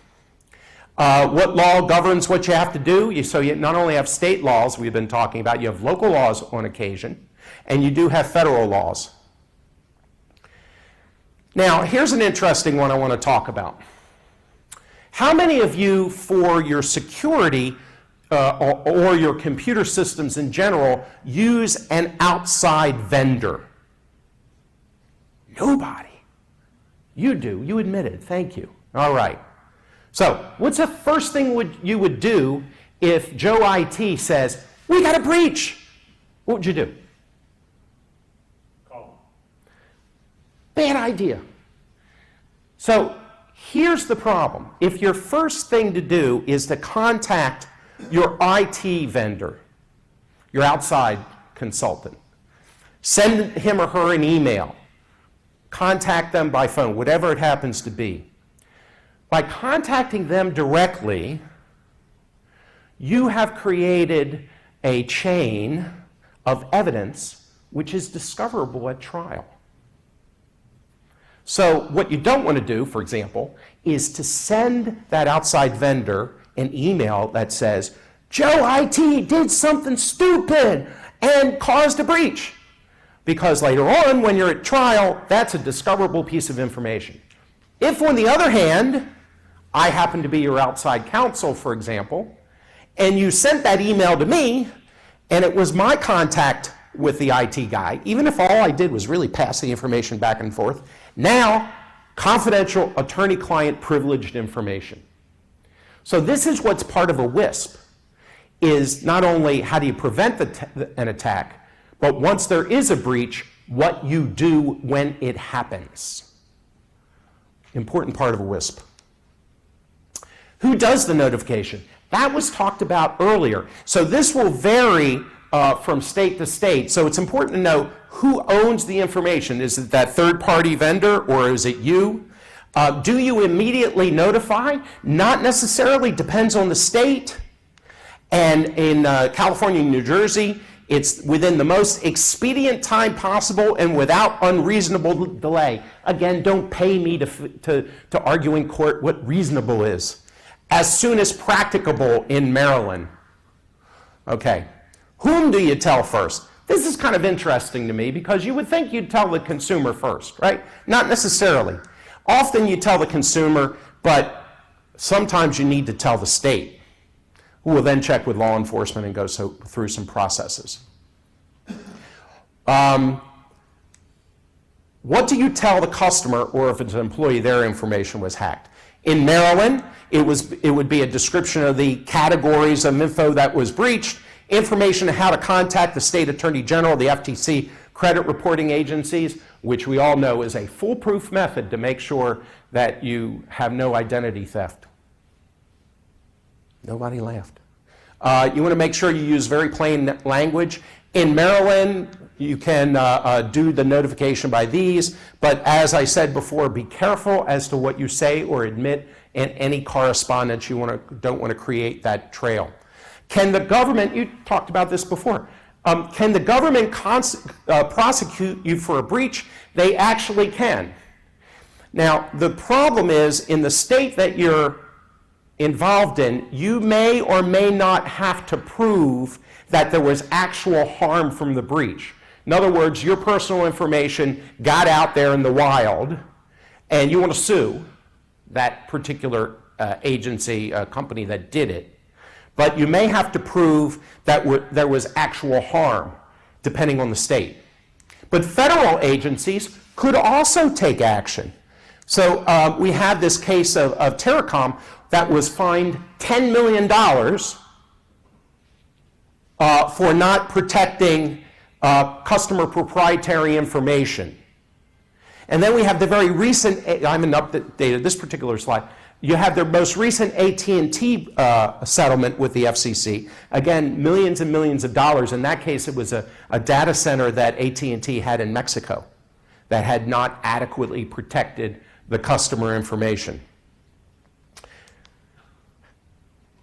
What law governs what you have to do? So you not only have state laws we've been talking about, you have local laws on occasion, and you do have federal laws. Now, here's an interesting one I want to talk about. How many of you, for your security or your computer systems in general, use an outside vendor? Nobody. You do. You admit it. Thank you. All right. So what's the first thing you would do if Joe IT says, we got a breach? What would you do? Call Bad idea. So here's the problem. If your first thing to do is to contact your IT vendor, your outside consultant, send him or her an email, contact them by phone, whatever it happens to be. By contacting them directly, you have created a chain of evidence which is discoverable at trial. So what you don't want to do, for example, is to send that outside vendor an email that says, Joe IT did something stupid and caused a breach. Because later on, when you're at trial, that's a discoverable piece of information. If, on the other hand, I happen to be your outside counsel, for example, and you sent that email to me, and it was my contact with the IT guy, even if all I did was really pass the information back and forth, now confidential attorney-client privileged information. So this is what's part of a WISP, is not only how do you prevent an attack, but once there is a breach, what you do when it happens. Important part of a WISP. Who does the notification? That was talked about earlier. So this will vary from state to state. So it's important to know who owns the information. Is it that third-party vendor, or is it you? Do you immediately notify? Not necessarily. Depends on the state. And in California and New Jersey, it's within the most expedient time possible and without unreasonable delay. Again, don't pay me to argue in court what reasonable is. As soon as practicable in Maryland. Okay. Whom do you tell first? This is kind of interesting to me because you would think you'd tell the consumer first, right? Not necessarily. Often you tell the consumer, but sometimes you need to tell the state, who will then check with law enforcement and go through some processes. What do you tell the customer, or if it's an employee, their information was hacked? In Maryland, it would be a description of the categories of info that was breached, information on how to contact the state attorney general, the FTC, credit reporting agencies, which we all know is a foolproof method to make sure that you have no identity theft. Nobody laughed. You want to make sure you use very plain language. In Maryland, you can do the notification by these, but as I said before, be careful as to what you say or admit in any correspondence. You don't want to create that trail. Can the government, you talked about this before, can the government prosecute you for a breach? They actually can. Now, the problem is, in the state that you're involved in, you may or may not have to prove that there was actual harm from the breach. In other words, your personal information got out there in the wild, and you want to sue that particular agency, company that did it. But you may have to prove that there was actual harm, depending on the state. But federal agencies could also take action. So we had this case of Terracom that was fined $10 million for not protecting customer proprietary information. And then we have the very recent, I haven't updated this particular slide, you have their most recent AT&T settlement with the FCC. Again, millions and millions of dollars. In that case, it was a data center that AT&T had in Mexico that had not adequately protected the customer information.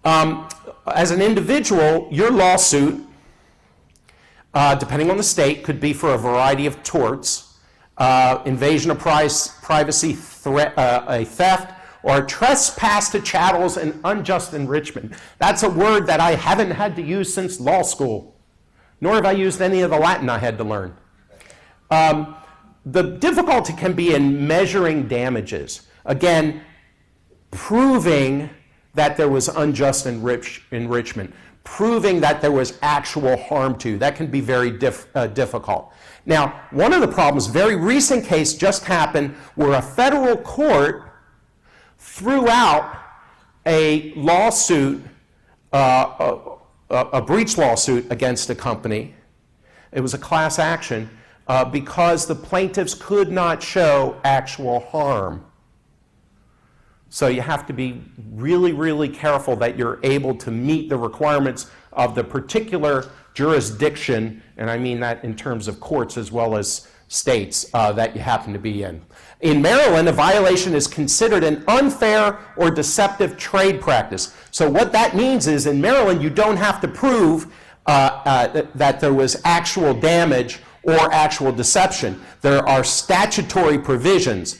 As an individual, your lawsuit, depending on the state, could be for a variety of torts, invasion of privacy, a theft, or trespass to chattels and unjust enrichment. That's a word that I haven't had to use since law school, nor have I used any of the Latin I had to learn. The difficulty can be in measuring damages. Again, proving that there was unjust enrichment, proving that there was actual harm to. That can be very difficult. Now, one of the problems, very recent case just happened where a federal court threw out a lawsuit, a breach lawsuit against a company. It was a class action because the plaintiffs could not show actual harm. So you have to be really, really careful that you're able to meet the requirements of the particular jurisdiction, and I mean that in terms of courts as well as states that you happen to be in. In Maryland, a violation is considered an unfair or deceptive trade practice. So what that means is in Maryland, you don't have to prove that there was actual damage or actual deception. There are statutory provisions.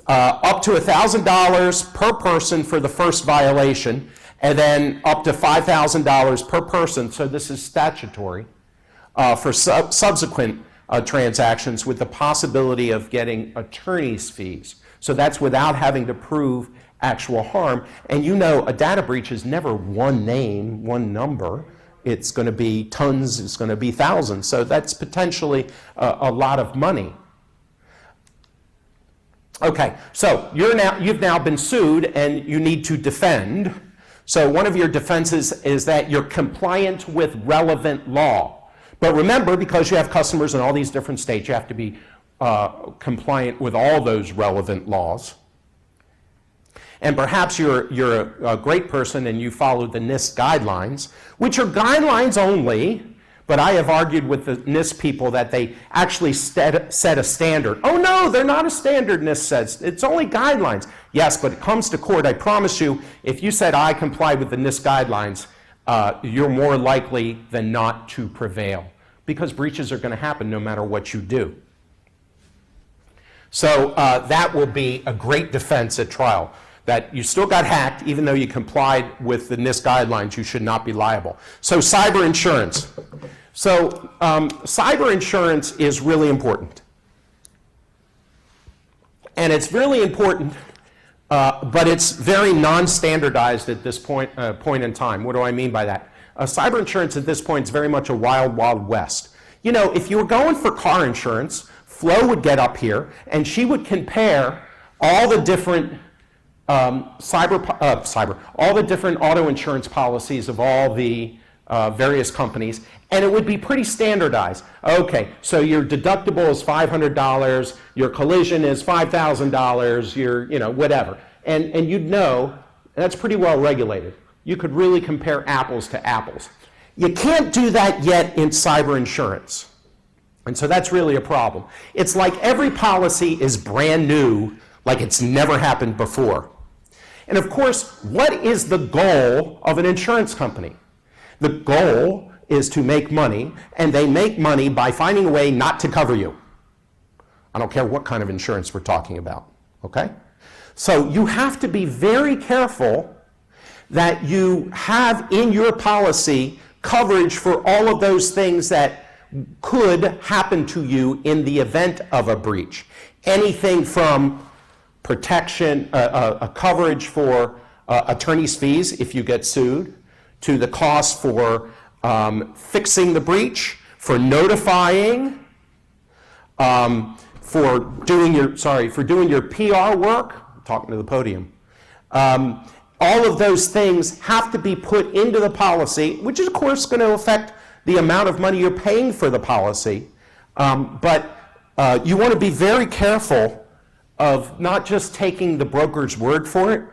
Up to $1,000 per person for the first violation, and then up to $5,000 per person, so this is statutory, for subsequent transactions with the possibility of getting attorney's fees. So that's without having to prove actual harm. And you know a data breach is never one name, one number. It's going to be tons, it's going to be thousands. So that's potentially a lot of money. Okay, so you've now been sued and you need to defend. So one of your defenses is that you're compliant with relevant law. But remember, because you have customers in all these different states, you have to be compliant with all those relevant laws. And perhaps you're a great person and you follow the NIST guidelines, which are guidelines only. But I have argued with the NIST people that they actually set a standard. Oh no, they're not a standard, NIST says. It's only guidelines. Yes, but it comes to court, I promise you, if you said I complied with the NIST guidelines, you're more likely than not to prevail, because breaches are going to happen no matter what you do. So that will be a great defense at trial, that you still got hacked, even though you complied with the NIST guidelines, you should not be liable. So cyber insurance. So cyber insurance is really important. And it's really important, but it's very non-standardized at this point in time. What do I mean by that? Cyber insurance at this point is very much a wild, wild west. You know, if you were going for car insurance, Flo would get up here and she would compare all the different all the different auto insurance policies of all the various companies, and it would be pretty standardized. Okay, so your deductible is $500, your collision is $5,000, your, whatever. And you'd know, that's pretty well regulated. You could really compare apples to apples. You can't do that yet in cyber insurance. And so that's really a problem. It's like every policy is brand new, like it's never happened before. And of course, what is the goal of an insurance company? The goal is to make money, and they make money by finding a way not to cover you. I don't care what kind of insurance we're talking about, okay? So you have to be very careful that you have in your policy coverage for all of those things that could happen to you in the event of a breach. Anything from protection, a coverage for attorney's fees if you get sued, to the cost for fixing the breach, for notifying, for doing your PR work, talking to the podium. All of those things have to be put into the policy, which is of course going to affect the amount of money you're paying for the policy. But you want to be very careful of not just taking the broker's word for it.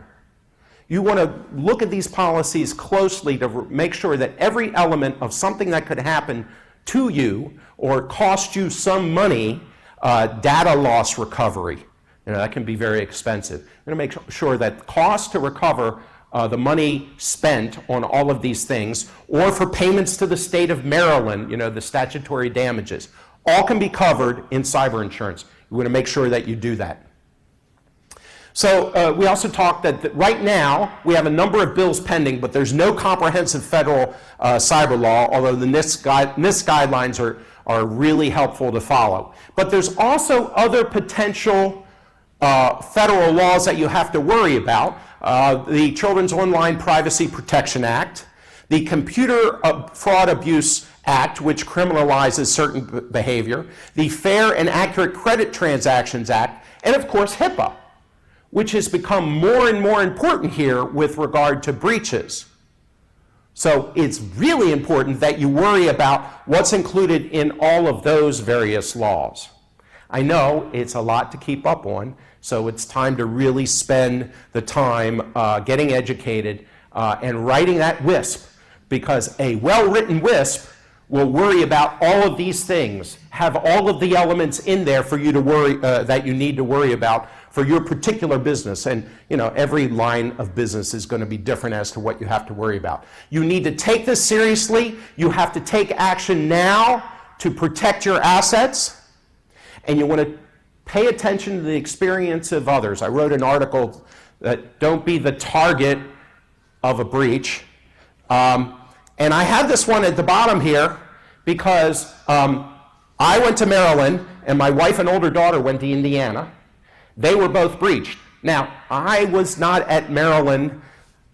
You want to look at these policies closely to make sure that every element of something that could happen to you or cost you some money, data loss recovery, that can be very expensive. You're going to make sure that cost to recover the money spent on all of these things, or for payments to the state of Maryland, the statutory damages, all can be covered in cyber insurance. You want to make sure that you do that. So we also talked that right now we have a number of bills pending, but there's no comprehensive federal cyber law, although the NIST guidelines are really helpful to follow. But there's also other potential federal laws that you have to worry about. The Children's Online Privacy Protection Act, the Computer Fraud Abuse Act, which criminalizes certain behavior, the Fair and Accurate Credit Transactions Act, and of course HIPAA, which has become more and more important here with regard to breaches. So it's really important that you worry about what's included in all of those various laws. I know it's a lot to keep up on, so it's time to really spend the time getting educated and writing that WISP, because a well-written WISP will worry about all of these things, have all of the elements in there for you to worry, that you need to worry about for your particular business. And every line of business is going to be different as to what you have to worry about. You need to take this seriously. You have to take action now to protect your assets. And you want to pay attention to the experience of others. I wrote an article that don't be the target of a breach. And I have this one at the bottom here because I went to Maryland and my wife and older daughter went to Indiana. They were both breached. Now, I was not at Maryland.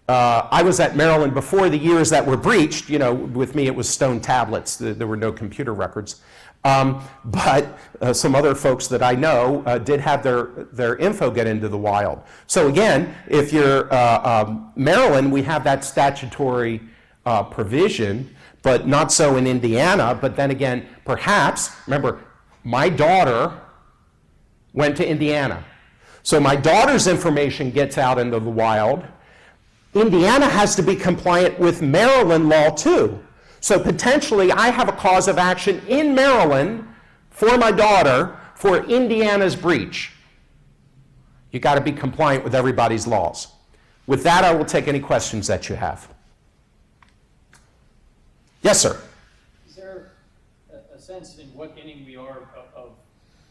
I was at Maryland before the years that were breached. With me it was stone tablets. There were no computer records. But some other folks that I know did have their info get into the wild. So again, if you're Maryland, we have that statutory provision, but not so in Indiana. But then again, perhaps, remember, my daughter went to Indiana. So my daughter's information gets out into the wild. Indiana has to be compliant with Maryland law too. So potentially I have a cause of action in Maryland for my daughter for Indiana's breach. You got to be compliant with everybody's laws. With that, I will take any questions that you have. Yes, sir. Is there a sense in what inning we are of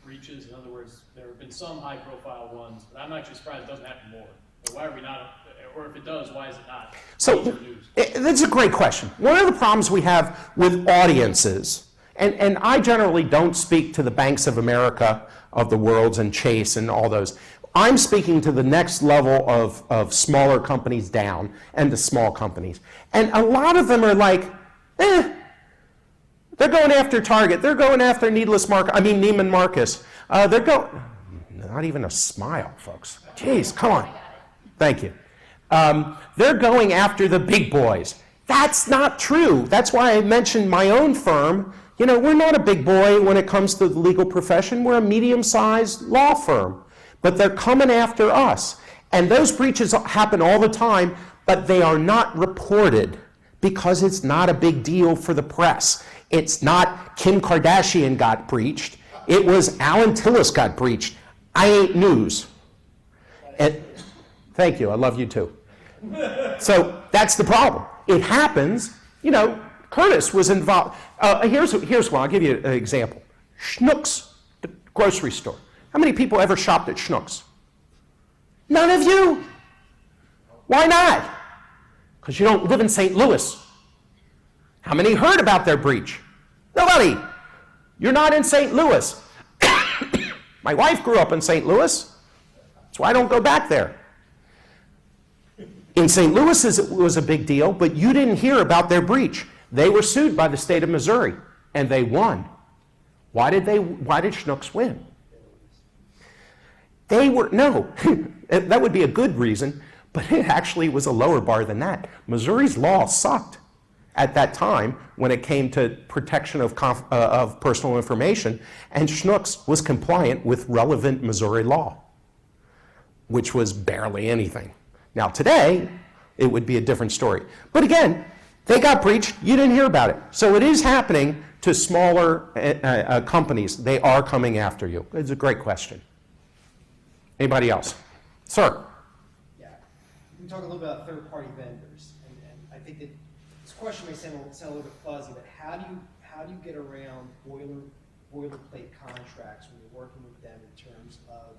breaches? In other words, there have been some high-profile ones, but I'm actually surprised it doesn't happen more. But why are we not, or if it does, why is it not? So that's a great question. One of the problems we have with audiences, and I generally don't speak to the Banks of America of the world and Chase and all those. I'm speaking to the next level of smaller companies down and the small companies. And a lot of them are like, they're going after Target. They're going after Neiman Marcus. They're going, not even a smile, folks. Jeez, come on. Thank you. They're going after the big boys. That's not true. That's why I mentioned my own firm. We're not a big boy when it comes to the legal profession. We're a medium-sized law firm. But they're coming after us. And those breaches happen all the time, but they are not reported because it's not a big deal for the press. It's not Kim Kardashian got breached. It was Alan Tillis got breached. I ain't news. And, thank you. I love you too. So that's the problem. It happens. Curtis was involved. Here's one. I'll give you an example. Schnucks, the grocery store. How many people ever shopped at Schnucks? None of you. Why not? Because you don't live in St. Louis. How many heard about their breach? Nobody. You're not in St. Louis. My wife grew up in St. Louis. That's why I don't go back there. In St. Louis, it was a big deal, but you didn't hear about their breach. They were sued by the state of Missouri, and they won. Why did Schnucks win? No, that would be a good reason, but it actually was a lower bar than that. Missouri's law sucked at that time when it came to protection of personal information, and Schnucks was compliant with relevant Missouri law, which was barely anything. Now today, it would be a different story. But again, they got breached, you didn't hear about it. So it is happening to smaller companies. They are coming after you. It's a great question. Anybody else? Sir. Yeah, we can talk a little bit about third-party vendors, and I think that this question may sound a little bit fuzzy, but how do you get around boilerplate contracts when you're working with them in terms of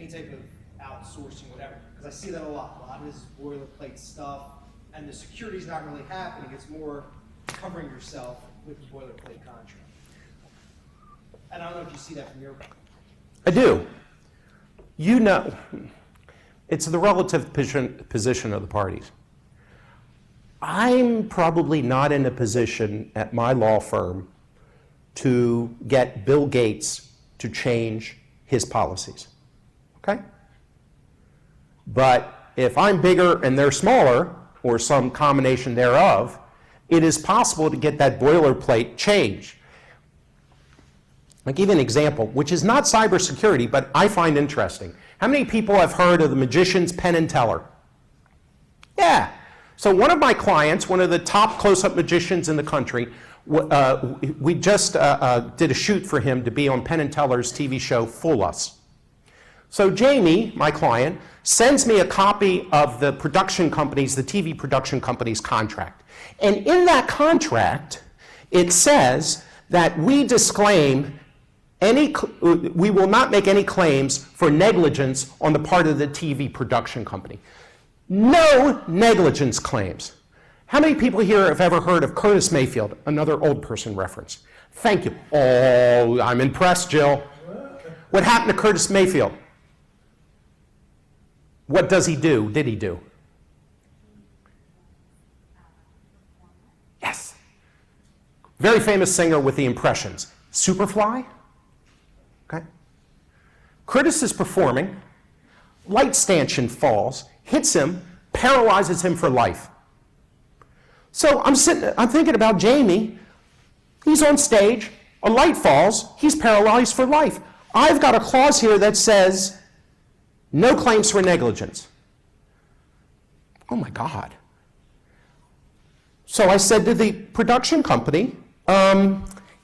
any type of outsourcing, whatever, because I see that a lot. A lot of this is boilerplate stuff, and the security's not really happening. It's more covering yourself with the boilerplate contract. And I don't know if you see that from your. I do. You know, it's the relative position of the parties. I'm probably not in a position at my law firm to get Bill Gates to change his policies, okay? But if I'm bigger and they're smaller, or some combination thereof, it is possible to get that boilerplate changed. I'll give you an example, which is not cybersecurity, but I find interesting. How many people have heard of the magician's Penn and Teller? Yeah. So one of my clients, one of the top close-up magicians in the country, we just did a shoot for him to be on Penn and Teller's TV show, Fool Us. So Jamie, my client, sends me a copy of the production company's, the TV production company's contract. And in that contract, it says that we disclaim we will not make any claims for negligence on the part of the TV production company. No negligence claims. How many people here have ever heard of Curtis Mayfield, another old person reference? Thank you. Oh, I'm impressed, Jill. What happened to Curtis Mayfield? What does he do? Did he do? Yes. Very famous singer with the impressions. Superfly? Okay. Curtis is performing. Light stanchion falls, hits him, paralyzes him for life. So I'm thinking about Jamie. He's on stage, a light falls, he's paralyzed for life. I've got a clause here that says no claims for negligence. Oh my God. So I said to the production company,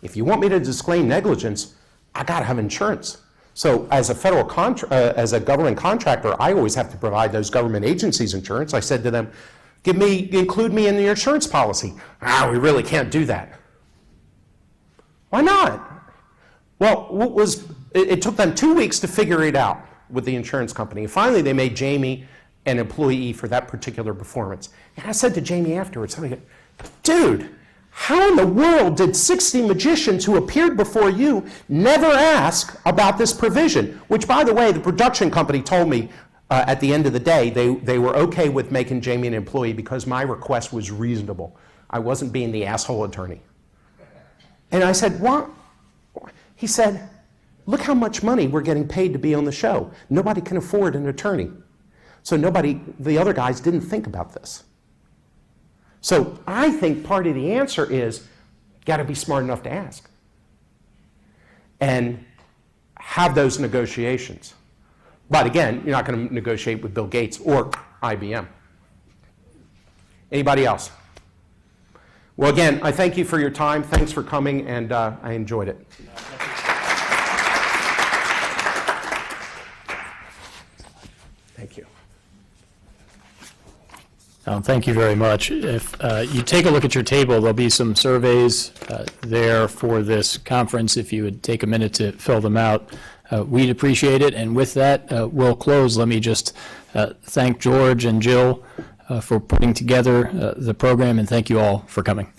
if you want me to disclaim negligence, I got to have insurance. So as a as a government contractor, I always have to provide those government agencies insurance. I said to them, include me in the insurance policy. We really can't do that. Why not? Well, it took them 2 weeks to figure it out with the insurance company. And finally, they made Jamie an employee for that particular performance. And I said to Jamie afterwards, dude, how in the world did 60 magicians who appeared before you never ask about this provision? Which, by the way, the production company told me at the end of the day, they were okay with making Jamie an employee because my request was reasonable. I wasn't being the asshole attorney. And I said, what? He said, look how much money we're getting paid to be on the show. Nobody can afford an attorney. So the other guys didn't think about this. So I think part of the answer is got to be smart enough to ask and have those negotiations. But again, you're not going to negotiate with Bill Gates or IBM. Anybody else? Well, again, I thank you for your time. Thanks for coming, and I enjoyed it. Thank you. Thank you very much. If you take a look at your table, there'll be some surveys there for this conference. If you would take a minute to fill them out, we'd appreciate it. And with that, we'll close. Let me just thank George and Jill for putting together the program, and thank you all for coming.